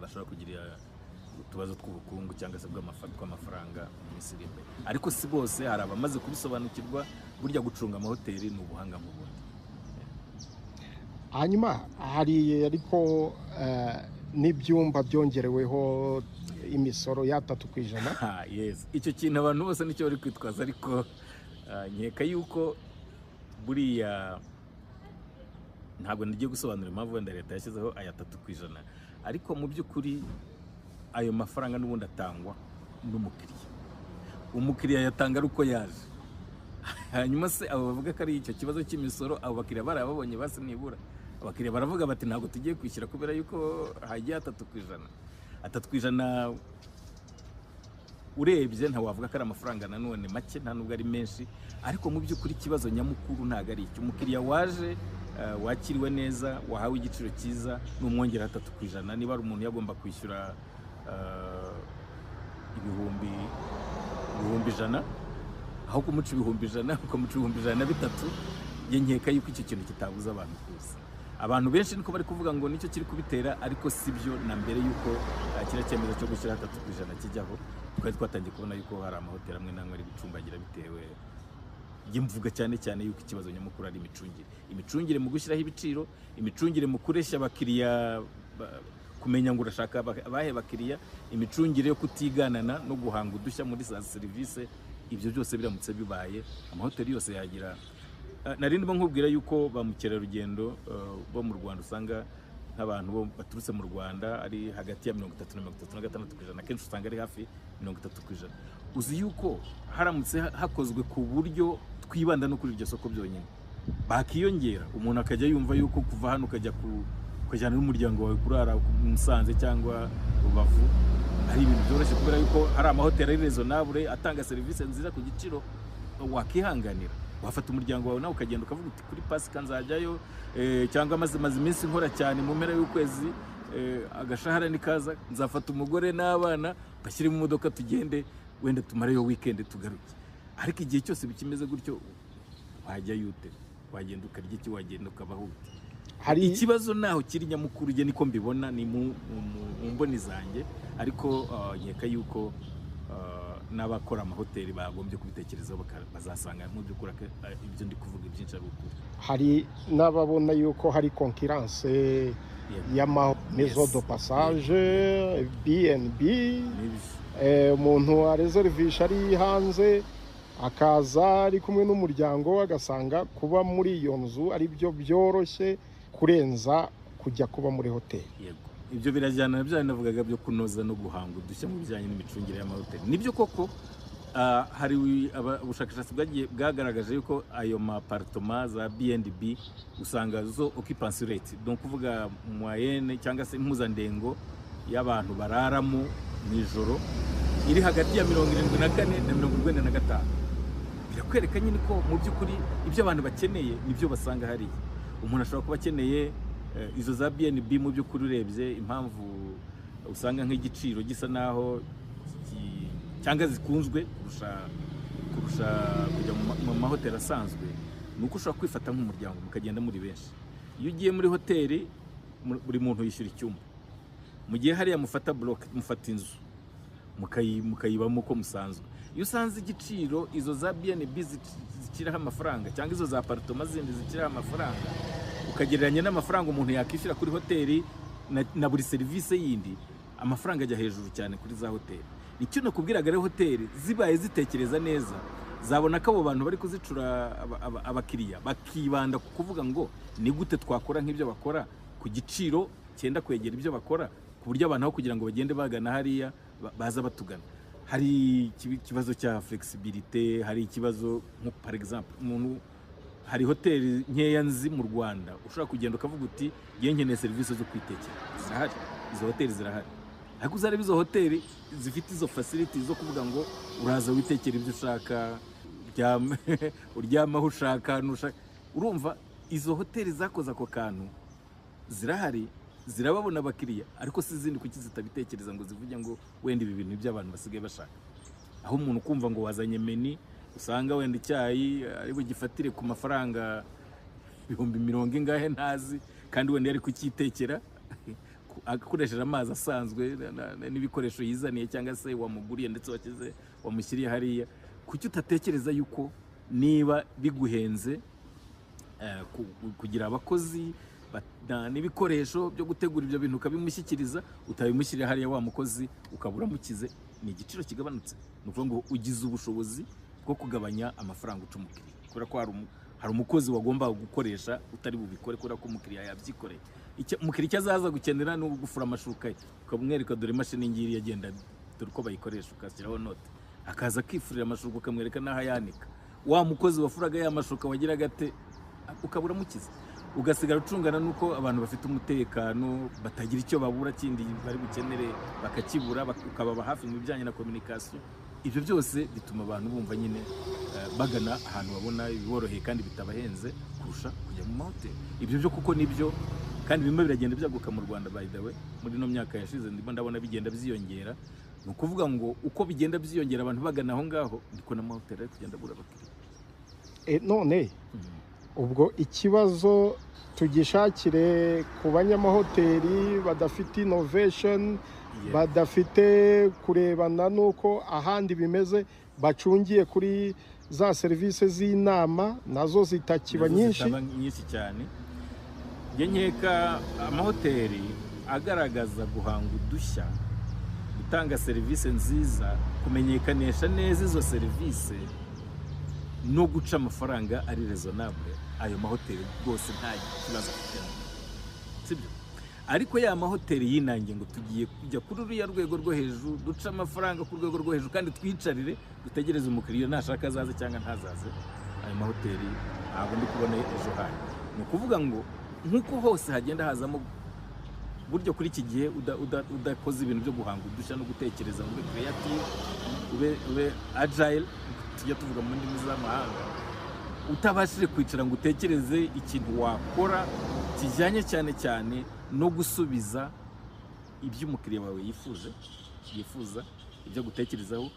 bashobora kugira utubazo tw'ubukungu cyangwa se bw'amafaranga mu minsi iri imbere. Ariko si bose, hari abamaze kubisobanukirwa. Burya gucunga amahoteli ni ubuhanga mu bundi. Hanyuma hari ariko n'ibyumba byongereweho imisoro ya 3%. Yes, icyo kintu abantu bose nicyo bari kwitwaza, ariko nkeka yuko buriya ntabwo ngiye gusobanura impamvu wenda leta yashyizeho aya 3%, ariko mu by'ukuri ayo mafaranga n'ubundi atangwa n'umukiriya. Umukiriya yatanga ari uko yaje. Hanyuma se abo bavuga ko ari icyo kibazo cy'imisoro, abo bakiriya barababonye basi nibura. Abakiriya baravuga bati ntabwo tugiye kwishyura kubera yuko hagiye 3%. 3% urebye nta wavuga ko ari amafaranga nanone make, nta nubwo ari menshi, ariko mu by'ukuri ikibazo nyamukuru ntabwo ari icyo. Umukiriya waje wakiriwe neza, wahawe igiciro cyiza, n'umwongera 3%. Niba ari umuntu yagomba kwishyura ibihumbi 100, aho kumuca ibihumbi 100 ukamuca ibihumbi 103, nkeka yuko icyo kintu kitabuza abantu kuza. Abantu benshi niko bari kuvuga ngo nicyo kiri kubitera, ariko sibyo. Na mbere yuko kira cyemezo cyo gushyira 3% kijyaho, twari twatangiye kubona yuko hari amahoteli amwe namwe ari gucumbagira bitewe, mvuga cyane cyane yuko ikibazo nyamukuru ari imicungire mu gushyiraho ibiciro, imicungire mu kureshya abakiriya, kumenya ngo urashaka abahe bakiriya, imicungire yo kutiganana no guhanga udushya muri za serivisi. Ibyo byose biramutse bibaye, amahoteli yose yagira. Narindi nkubwira yuko ba mukerarugendo bo mu Rwanda usanga nk'abantu bo baturutse mu Rwanda ari hagati ya 30 na 36%, akenshi usanga ari hafi 30%. Uzi yuko haramutse hakozwe ku buryo twibanda no kuri iryo soko byonyine, bakiyongera, umuntu akajya yumva yuko kuva hano ukajya kujyana n'umuryango wawe kurara Musanze cyangwa Rubavu ari ibintu byoroshye, kubera yuko hari amahoteli ari raisonnable atanga serivisi nziza ku giciro wakihanganira. Wafata umuryango wawe nawe ukagenda ukavuga uti kuri Pasika nzajyayo, cyangwa maze iminsi nkora cyane mu mpera y'ukwezi, agashahara nikaza nzafata umugore n'abana bashyire mu modoka tugende, wenda tumareyo weekend tugaruke. Ariko igihe cyose bikimeze gutyo, wajya yute, wagenda ukarya iki, wagenda ukabaho. Hari ikibazo naho kiri nyamukuru, je niko mbibona, ni mu mboni zanjye, ariko nkeka yuko n'abakora amahoteli bagombye kubitekerezaho bazasanga mu by'ukuri ibyo ndi kuvuga byinshi ari ukuri. Hari n'ababona yuko hari concurrence y'ama maison de passage BNB, umuntu areservisha ari hanze akaza ari kumwe n'umuryango agasanga kuba muri iyo nzu ari byo byoroshye kurenza kujya kuba muri hoteli. Yego, ibyo birajyana na bya navugaga byo kunoza no guhanga udushya mu bijyanye n'imicungire y'amahoteli. Nibyo koko hari ubushakashatsi bwagaragaje yuko ayo mapartoma za BNB usanga zo occupancy rate, donc kuvuga moyenne cyangwa se impuzandengo y'abantu bararamo mu ijoro iri hagati ya 74 na 45. Birakwereka nyine ko mu by'ukuri ibyo abantu bakeneye nibyo basanga hari. Umuntu ashobora kuba akeneye izo za BNB mu by'ukuri urebye impamvu usanga nk'igiciro gisa naho cyangwa zikunzwe kurusha kujya mu mahoteli asanzwe, ni uko ushobora kwifata nk'umuryango mukagenda muri benshi. Iyo ugiye muri hoteli buri muntu yishyura icyumba, mu gihe hariya mufata block, mufata inzu mukayibamo uko musanzwe. Iyo usanze igiciro izo za BNB zikiraho amafaranga cyangwa izo za apartoma zindi zikiraho amafaranga ukagereranya n'amafaranga umuntu yakishyura kuri hoteli na buri serivisi yindi, amafaranga ajya hejuru cyane kuri za hoteli. Nicyo nakubwiraga rero, hoteli zibaye zitekereza neza zabona ko abo bantu bari kuzicura abakiriya bakibanda ku kuvuga ngo ni gute twakora nk'ibyo bakora ku giciro cyenda kwegera ibyo bakora, ku buryo abantu aho kugira ngo bagende bagana hariya baza batugana. Hari ikibazo cya flexibilité, hari ikibazo nko par exemple umuntu, hari hoteli nkeya nzi mu Rwanda ushobora kugenda ukavuga uti ngiye nkeneye serivisi zo kwitekera, zirahari, izo hoteli zirahari. Ariko uzareba izo hoteli zifite izo facility zo kuvuga ngo uraza witekera ibyo ushaka, uryama aho ushaka, urumva izo hoteli zakoze ako kantu zirahari, zirababona abakiriya, ariko si izindi kuki zitabitekereza ngo zivuge ngo wenda ibi bintu by'abantu basigaye bashaka. Aho umuntu kumva ngo wazanye meni, usanga wenda icyayi ari bugifatire ku mafaranga 100,000 ingahe ntazi, kandi wenda yari kukitekera akoresheje amazi asanzwe n'ibikoresho yizaniye cyangwa se wamuguriye ndetse wamushyiriye hariya. Kuki utatekereza yuko niba biguhenze kugira abakozi n'ibikoresho byo gutegura ibyo bintu ukabimushyikiriza, utabimushyirira hariya wa mukozi ukabura mukize, ni igiciro kigabanutse. Ni ukuvuga ngo ugize ubushobozi bwo kugabanya amafaranga uca umukiriya, kubera ko hari umukozi wagomba gukoresha utari bubikore kubera ko umukiriya yabyikoreye. Umukiriya icyo azaza gukenera ni ugufura amashuka ye, ukamwereka dore imashini ngiri yagenda, dore uko bayikoresha, ukashyiraho note, akaza akifurira amashuka ukamwereka n'aho ayanika. Wa mukozi wafuraga ya mashuka wagira gate ukabura mukize, ugasigara ucungana nuko abantu bafite umutekano batagira icyo babura kindi bari bukenere bakakibura, ukababa hafi mu bijyanye na communication. Ibyo byose bituma abantu bumva nyine bagana ahantu babona biboroheye kandi bitabahenze kurusha kujya mu mahoteli. Ibyo byo kuko nibyo, kandi bimwe biragenda byaguka mu Rwanda by the way, muri no myaka yashize ndabona bigenda byiyongera. Ni ukuvuga ngo uko bigenda byiyongera abantu bagana aho ngaho, ndiko na mahoteli ari kugenda bura abakiriya. None ubwo ikibazo tugishakire ku banyamahoteli badafite innovation, badafite kurebana nuko ahandi bimeze, bacungiye kuri za serivisi z'inama nazo zitakiba nyinshi cyane. Njye nkeka amahoteli agaragaza guhanga udushya, gutanga serivisi nziza, kumenyekanisha neza izo serivisi no guca amafaranga ari raisonnable, ayo mahoteli rwose nta kibazo afite, sibyo? Ariko ya mahoteli yinangiye ngo tugiye kujya kuri uriya rwego rwo hejuru, duca amafaranga ku rwego rwo hejuru kandi twicarire dutegereze umukiriya nashaka azaze cyangwa ntazaze, ayo mahoteli ntabwo ndi kubona ejo hanyu. Ni ukuvuga ngo nk'uko hose hagenda hazamo buryo kuri iki gihe udakoze ibintu byo guhanga udushya no gutekereza, ube creative, ube agile, tujya tuvuga mu ndimi z'amahanga, utabashije kwicara ngo utekereze ikintu wakora kijyanye cyane cyane no gusubiza ibyo umukiriya wawe yifuza ibyo gutekerezaho,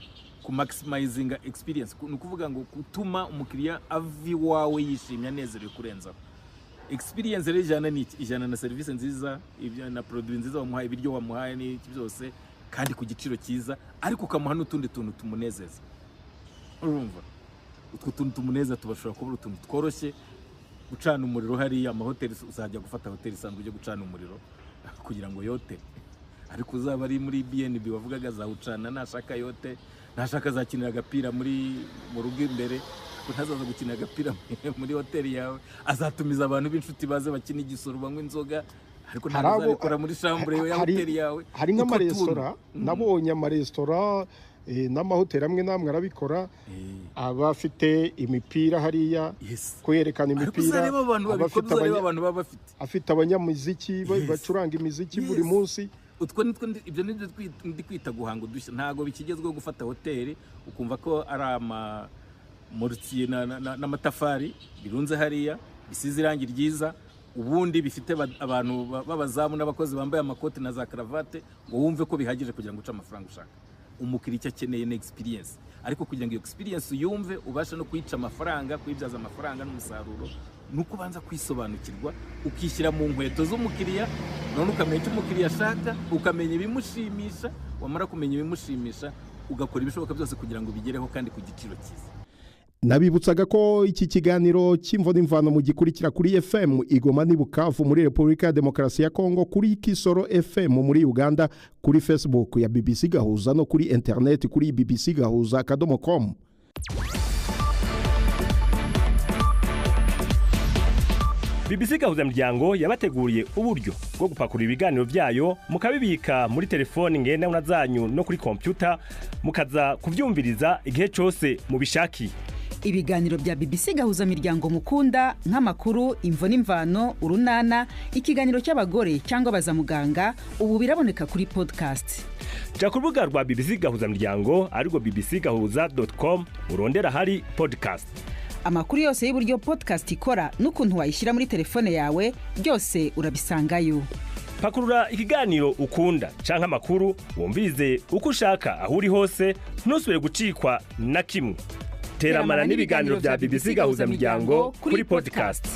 ku maximizing experience. Ni ukuvuga ngo gutuma umukiriya ava iwawe yishimye anezerewe kurenzaho. Experience rero ijana na serivisi nziza, na produit nziza wamuhaye, ibiryo wamuhaye n'iki byose, kandi ku giciro cyiza, ariko ukamuha n'utundi tuntu tumunezeza. Urumva utwo tuntu tumuneza tubashobora kuba utuntu tworoshye, gucana umuriro hariya amahoteli, uzajya gufata hoteli isanzwe ujye gucana umuriro, kugira ngo yote, ariko uzaba ari muri BNB wavugaga azawucana, nashaka yote, nashaka azakinira agapira mu rugo imbere, ntazaza gukinira agapira muri hoteli yawe, azatumiza abantu b'inshuti baze bakina igisoro banywa inzoga, ariko ntazabikora muri chambre ya hoteli yawe. Hari nk'amaresitora, nabonye amaresitora n'amahoteli amwe namwe arabikora, abafite imipira hariya kwerekana imipira, afite abanyamuziki bacuranga imiziki buri munsi. Utwo nitwo ibyo nibyo ndi kwita guhanga udushya, ntago bikigezweho gufata hoteli ukumva ko ari amortier n'amatafari birunze hariya bisize irangi ryiza, ubundi bifite abantu b'abazamu n'abakozi bambaye amakoti na za karavate, ngo wumve ko bihagije kugira ngo uce amafaranga ushaka. Umukiriya icyo akeneye ni experience, ariko kugira ngo iyo experience uyumve ubashe no kuyica amafaranga, kuyibyaza amafaranga n'umusaruro, nuko ubanza kwisobanukirwa, ukishyira mu nkweto z'umukiriya, none ukamenya icyo umukiriya ashaka, ukamenya ibimushimisha, wamara kumenya ibimushimisha ugakora ibishoboka byose kugira ngo bigereho kandi ku giciro cyiza. Nabibutsaga ko iki kiganiro cy'imvo n'imvano mu gikurikira kuri FM Igoma ni Bukavu muri Repubulika ya Demokarasi ya Kongo, kuri Kisoro FM muri Uganda, kuri Facebook ya BBC Gahuza no kuri internet kuri bbcgahuza.com. BBC Gahuza Miryango yabateguriye uburyo bwo gupakura ibiganiro byayo mukabibika muri telefone ngendanwa zanyu no kuri computer, mukaza kuvyumviriza igihe cyose mubishakiye. Ibiganiro bya BBC Gahuza Miryango mukunda nk'amakuru, imvo n'imvano, urunana, ikiganiro cy'abagore cyangwa bazamuganga, ubu biraboneka kuri podcast. Ja ku rubuga rwa BBC Gahuza Miryango ariko bbcgahuza.com urondera hari podcast. Amakuru yose y'uburyo podcast ikora n'ukuntu wayishyira muri telefone yawe byose urabisangayo. Pakurura ikiganiro ukunda canke amakuru wumvirize uko ushaka aho uri hose, ntusubire gucikwa na kimwe. Teramana n'ibiganiro bya BBC Gahuza Miryango kuri podcast.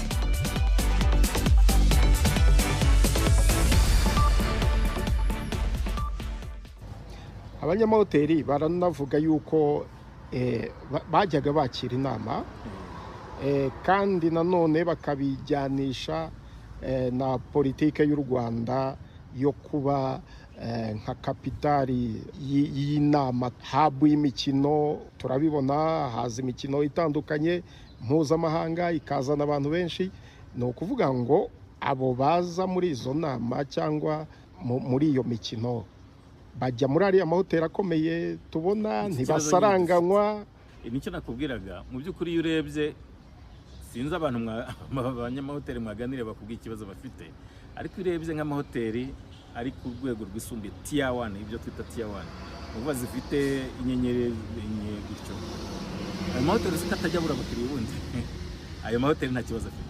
Abanyamahoteli baranavuga yuko bajyaga bakira inama, kandi nanone bakabijyanisha na politike y'u Rwanda yo kuba nka kapitali y'inama, habu y'imikino. Turabibona haza imikino itandukanye mpuzamahanga ikazana abantu benshi. Ni ukuvuga ngo abo baza muri izo nama cyangwa muri iyo mikino bajya muri ariya mahoteli akomeye tubona, ntibasaranganywa. Nicyo nakubwiraga, mu by'ukuri iyo urebye, sinzi abantu abanyamahoteli mwaganire bakubwiye ikibazo bafite, ariko iyo urebye nk'amahoteli ari ku rwego rwisumbuye tier 1, ibyo twita tier 1, uvuga zifite inyenyeri enye gutyo, ayo mahoteli atajya abura abakiriya ubundi ayo mahoteli nta kibazo afite.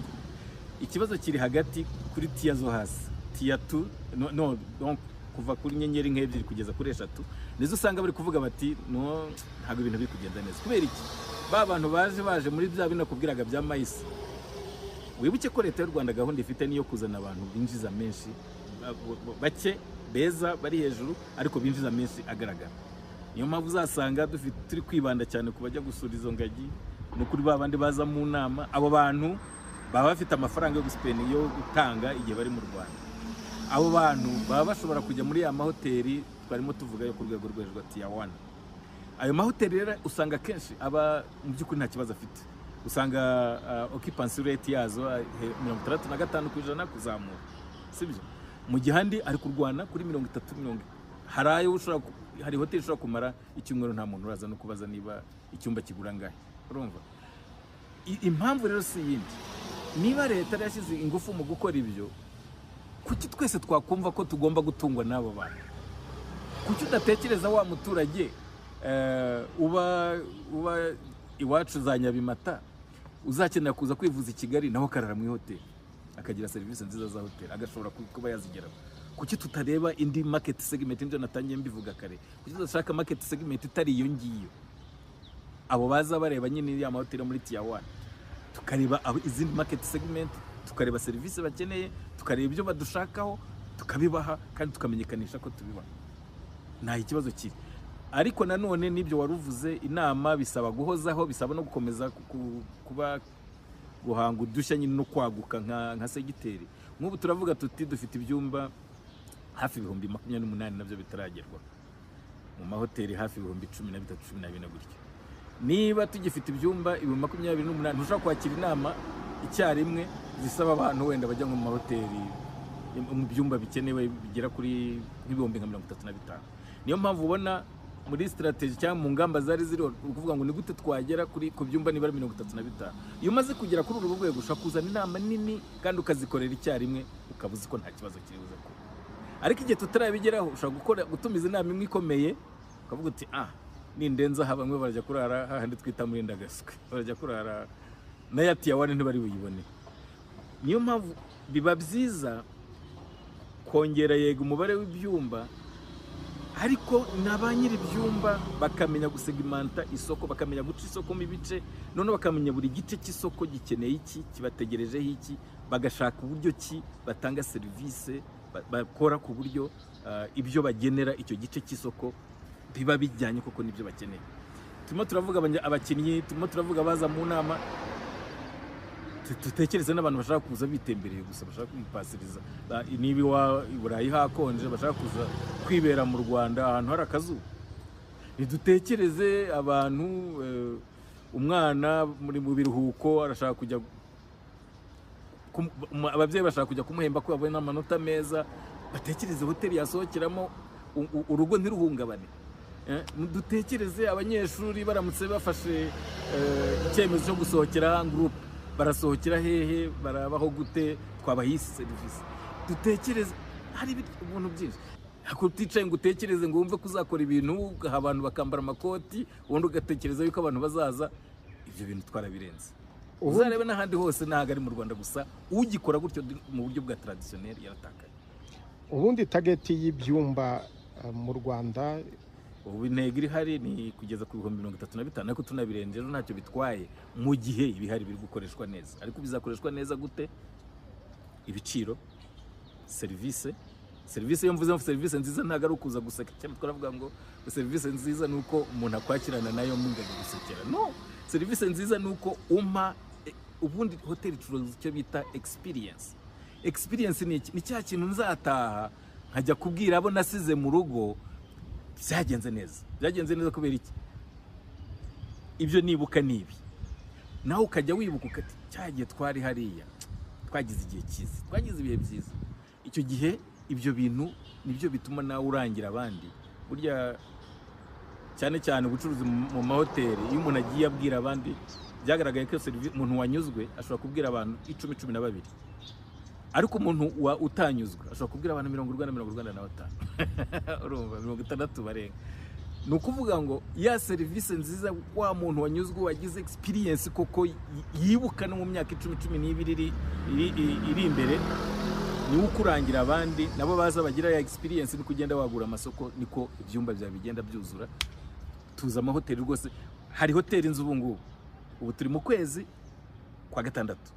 Ikibazo kiri hagati kuri tier zo hasi, tier 2 donc kuva kuri nyenyeri nk'ebyiri kugeza kuri 3, nizo usanga bari kuvuga bati no, ntabwo ibintu biri kugenda neza. Kubera iki? Ba bantu baje muri bya binakubwiraga bya mayisi. Wibuke ko leta y'u Rwanda gahunda ifite niyo kuzana abantu binjiza menshi, bake beza bari hejuru ariko binjiza menshi agaragara. Niyo mpamvu uzasanga turi kwibanda cyane ku bajya gusura izo ngagi, no kuri babandi baza mu nama. Abo bantu baba bafite amafaranga yo guspend yo gutanga igihe bari mu Rwanda. Abo bantu baba bashobora kujya muri ya mahoteli twarimo tuvuga yo ku rwego rwa tier 1. Ayo mahoteli rero usanga kenshi aba mu by'ukuri nta kibazo afite. Usanga occupancy rate yazo 65% kuzamura, sibyo? Mu gihandi ari kurwana kuri 30. Hari hoteli ushobora kumara icyumweru nta muntu uraza no kubaza niba icyumba kigura ngahe. Urumva? Impamvu rero si yindi, niba leta yashyize ingufu mu gukora ibyo, kuki twese twakumva ko tugomba gutungwa n'abo bantu? Kuki udatekereza wa muturage uba iwacu za Nyabimata uzakenera kuza kwivuza i Kigali naho karara mu hoteli akagira serivisi nziza za hoteli agashobora kuba yazigeraho? Kuki tutareba indi market segment? Ibyo natangiye mbivuga kare, kuki tudashaka market segment itari iyo ngiyo? Abo baza bareba nyine ya mahoteli muri tier 1, tukareba izindi market segment, tukareba serivisi bakeneye, tukareba ibyo badushakaho, tukabibaha kandi tukamenyekanisha ko tubibaha. Nta ikibazo kiri. Ariko nanone nibyo waruvuze, inama bisaba guhozaho, bisaba no gukomeza kuba guhanga udushya nyine no kwaguka nka segiteri. Nk'ubu turavuga tuti dufite ibyumba hafi ibihumbi 28 nabyo bitaragerwa, mu mahoteli hafi ibihumbi 13 14 gutyo. Niba tugifite ibyumba ibihumbi 28 ntushobora kwakira inama icyarimwe zisaba abantu wenda bajya mu mahoteli mu byumba bikenewe bigera kuri nk'ibihumbi 35. Niyo mpamvu ubona muri strategy cyangwa mu ngamba zari ziri ukuvuga ngo ni gute twagera kuri ku byumba niba 35. Iyo umaze kugera kuri uru rwego ushaka kuzana inama nini kandi ukazikorera icyarimwe ukabuza ko nta kibazo kiri buze ko. Ariko igihe tutarabigeraho ushaka gutumiza inama imwe ikomeye ukavuga uti nindenza aha bamwe barajya kurara hahandi twita muri Ndagaswe, barajya kurara na yati yawane ntibari buyibone. Niyo mpamvu biba byiza kongera yego umubare w'ibyumba, ariko na nyiri ibyumba bakamenya gusegmenta isoko, bakamenya guca isoko mu bice, none bakamenya buri gice cy'isoko gikeneye iki, kibategerejeho iki, bagashaka uburyo ki batanga serivisi bakora ku buryo ibyo bagenera icyo gice cy'isoko biba bijyanye koko nibyo bakeneye. Turimo turavuga abakinnyi, turimo turavuga baza mu nama, tutekereze n'abantu bashaka kuza bitembereye gusa, bashaka kumupasiriza niba i Burayi hakonje bashaka kuza kwibera mu Rwanda ahantu hari akazuba. Ntidutekereze abantu umwana muri mu biruhuko arashaka kujya ababyeyi bashaka kujya kumuhemba ko babona amanota meza, batekereze hoteli yasohokeramo urugo ntiruhungabane. Dutekereze abanyeshuri baramutse bafashe icyemezo cyo gusohokera group, barasohokera hehe, barabaho gute, twabahisi serivisi. Dutekereze hari ibintu byinshi. Hakuticaye ngo utekereze ngo wumve kuzakora ibintu abantu bakambara amakoti ubundi ugatekereza yuko abantu bazaza. Ibyo bintu twarabirenze. Uzarebe n'ahandi hose ntago ari mu Rwanda gusa, ugikora gutyo mu buryo bwa traditionnel yaratakaye. Ubundi target y'ibyumba mu Rwanda ubu intego iri hari ni kugeza ku 35, ariko tunabirengeje ntacyo bitwaye mu gihe ibihari biri gukoreshwa neza. Ariko bizakoreshwa neza gute? Ibiciro, service yo mvuze service nziza ntago ari ukuza guseka cyane. Twaravuga ngo service nziza nuko umuntu akwakirana nayo munganye gusekera. No, service nziza nuko ubundi hoteli icuruza icyo bita experience. Experience ni cya kintu nzataha nkajya kubwira abo nasize mu rugo byagenze neza kubera iki? Ibyo nibuka nibi nawe ukajya wibuka ukati cyagiye twari hariya twagize igihe cyiza, twagize ibihe byiza. Icyo gihe ibyo bintu nibyo bituma nawe urangira abandi. Burya cyane cyane ubucuruzi mu mahoteli, iyo umuntu agiye abwira abandi, byagaragaye ko umuntu wanyuzwe ashobora kubwira abantu 10-12, ariko umuntu utanyuzwe ashobora kubwira abantu 40-45 urumva 60 barenga. Ni ukuvuga ngo ya serivisi nziza wa muntu wanyuzwe wagize experience koko yibuka no mu myaka 10-12 iri imbere, ni ukurangira abandi nabo baza bagira ya experience. Ni kugenda wagura amasoko, niko ibyumba bya bigenda byuzura. Tuza amahoteli rwose, hari hoteli nzu ubu turi mu kwezi kwa gatandatu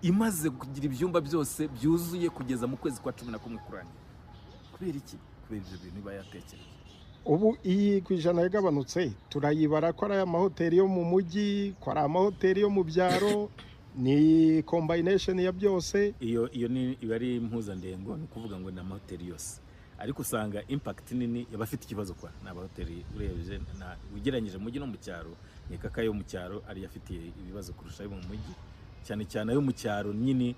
imaze kugira ibyumba byose byuzuye kugeza mu kwezi kwa 11 kurangira. Kubera iki? Kubera ibyo bintu bayatekereje. Ubu iyi kwijana yagabanutse, turayibara ko ari amahoteli yo mu mujyi, ko ari amahoteli yo mu byaro, ni combination ya byose. Iyo ni ibari impuzandengo, ni ukuvuga ngo ni amahoteli yose. Ariko usanga impact nini yabafite ikibazo kwa n'abahoteli urebye ugereranyije mu mujyi no mu cyaro. Nyeka yo mu cyaro ari yafitiye ibibazo kurusha ayo mu mujyi, cyane cyane ayo mu cyaro nyine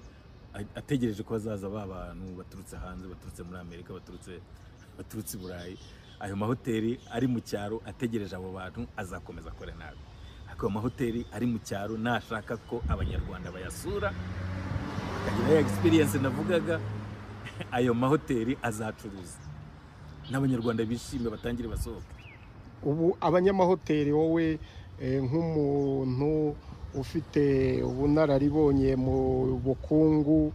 ategereje ko bazaza abantu baturutse hanze, baturutse muri Amerika, baturutse i Burayi. Ayo mahoteli ari mu cyaro ategereje abo bantu azakomeza akore nabi. Ariko amahoteli ari mu cyaro nashaka ko abanyarwanda bayasura bakagira ya experience navugaga, ayo mahoteli azacuruza n'abanyarwanda bishime batangire basohoka. Ubu abanyamahoteli wowe nk'umuntu ufite ubunararibonye mu bukungu,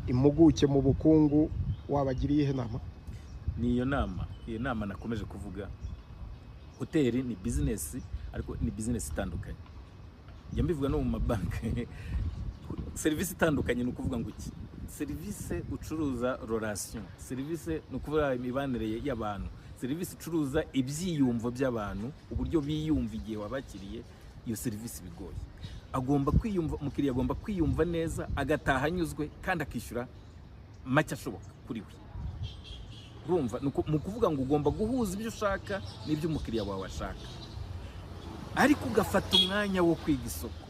impuguke mu bukungu, wabagiriye inama? Niyo nama nakomeje kuvuga. Hoteli ni business, ariko ni business itandukanye. Njya mbivuga no mu mabanki. Service itandukanye ni ukuvuga ngo iki? Service ucuruza relation, service ni ukuvuga imibanire y'abantu, service ucuruza ibyiyumvo by'abantu, uburyo biyumva igihe wabakiriye. Iyo service bigoye. Umukiriya agomba kwiyumva neza, agataha anyuzwe kandi akishyura make ashoboka kuri we. urumva mu kuvuga ngo ugomba guhuza ibyo ushaka n'ibyo umukiriya wawe ashaka, ariko ugafata umwanya wo kwiga isoko.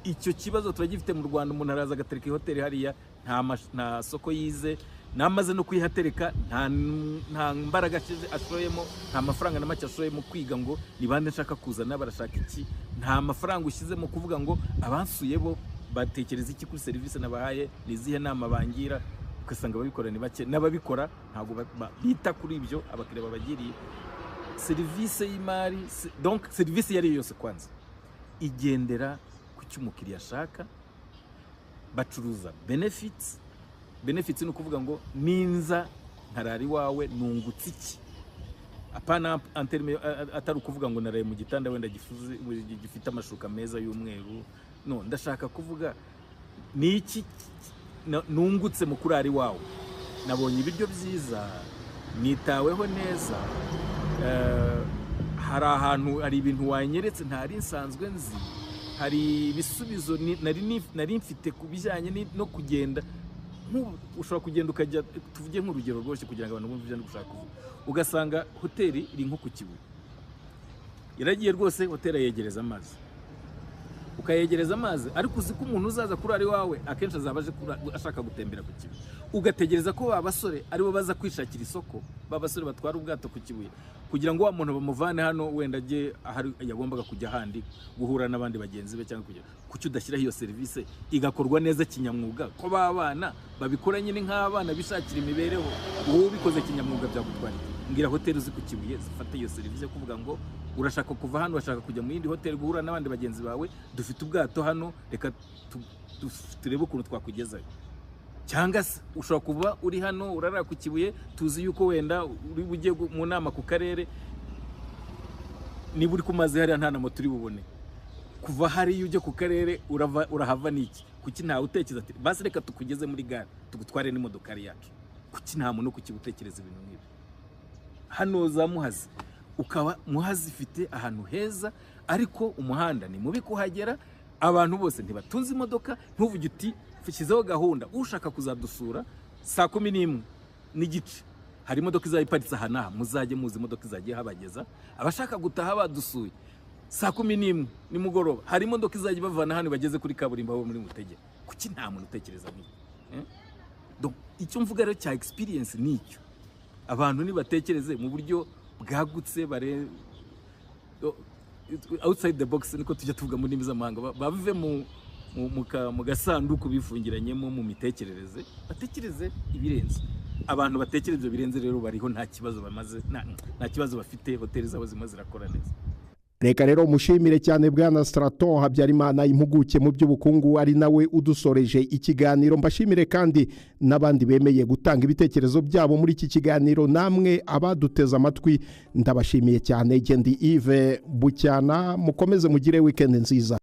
Icyo kibazo turagifite mu Rwanda. Umuntu araza agatereka hoteli hariya, nta soko yize, namaze no kuyihatereka nta mbaraga ashoyemo, nta mafaranga na make ashoyemo kwiga ngo ni bande nshaka kuzana, barashaka iki, nta mafaranga ushyizemo kuvuga ngo abansuye bo batekereza iki kuri serivisi nabahaye, nizihe nama bangira. Ugasanga ababikora ni bake, n'ababikora ntabwo bita kuri ibyo abakiriya babagiriye. Serivisi y'imari, donc serivisi yari yose kwanza igendera ku cyo umukiriya ashaka. Bacuruza benefits ni ukuvuga ngo ninza nkarari wawe nungutse iki, apana atari ukuvuga ngo naraye mu gitanda wenda gifite amashuka meza y'umweru. No, ndashaka kuvuga ni iki nungutse mu kurari wawe. Nabonye ibiryo byiza, nitaweho neza, hari ahantu hari ibintu wanyeretse ntari nsanzwe nzi, hari ibisubizo nari mfite ku bijyanye no kugenda. Ushobora kugenda ukajya, tuvuge nk'urugero rwose kugira ngo abantu bumve ibyo gushaka kuvuga, ugasanga hoteli iri nko ku Kibuye, iragiye rwose hoteli yegereza amazi, ukayegereza amazi, ariko uzi ko umuntu uzaza kuri ari wawe akenshi azaba aje ashaka gutembera ku Kibuye, ugategereza ko babasore aribo baza kwishakira isoko, babasore batwara ubwato ku Kibuye, kugira ngo wa muntu bamuvane hano wenda aje ahari yagombaga kujya handi guhura n'abandi bagenzi be, cyangwa kugira kuki udashyiraho iyo serivisi igakorwa neza kinyamwuga, ko babana babikora nyine nk'abana bishakira imibereho. Wowe ubikoze kinyamwuga byagutwara iki? Ngira hoteli uzi ku Kibuye zifata iyo serivisi yo kuvuga ngo urashaka kuva hano, urashaka kujya mu yindi hoteli guhura n'abandi bagenzi bawe, dufite ubwato hano, reka turebe ukuntu twakugezayo. Cyangwa se ushobora kuba uri hano urara ku Kibuye, tuzi yuko wenda uri bujye mu nama ku karere, niba uri ku mazi hariya nta na moto uri bubone, kuva hariya ujye ku karere urahava n'iki? Kuki ntawe utekereza ati basi reka tukugeze muri gare tugutware n'imodokari yacu? Kuki nta muntu kuki utekereza ibintu nk'ibi? Hano za Muhazi, ukaba Muhazi ifite ahantu heza, ariko umuhanda ni mubi kuhagera, abantu bose ntibatunze imodoka. Ntuvuge uti fushyizeho gahunda, ushaka kuzadusura saa 11:15 hari imodoka izayiparitse aha n'aha, muzajye muzi imodoka izagiye habageza. Abashaka gutaha badusuye saa 11 nimugoroba, hari imodoka izajya bavana hano bageze kuri kaburimbo aho muri Mutegera. Kuki nta muntu utekereza nk'iki? Donc icyo mvuga rero cya experience nicyo, abantu nibatekereze mu buryo bwagutse, bare outside the box, niko tujya tuvuga mu ndimi z'amahanga, babive mu gasanduku bifungiranyemo mu mitekerereze, batekereze ibirenze. Abantu batekereza ibyo birenze rero bariho nta kibazo bamaze, nta kibazo bafite, hoteli zabo zimaze zirakora neza. Reka rero mushimire cyane Bwana Straton Habyarimana, impuguke mu by'ubukungu, ari nawe udusoreje ikiganiro. Mbashimire kandi n'abandi bemeye gutanga ibitekerezo byabo muri iki kiganiro. Namwe abaduteze amatwi ndabashimiye cyane. Gendi Yves Bucyana, mukomeze mugire weekend nziza.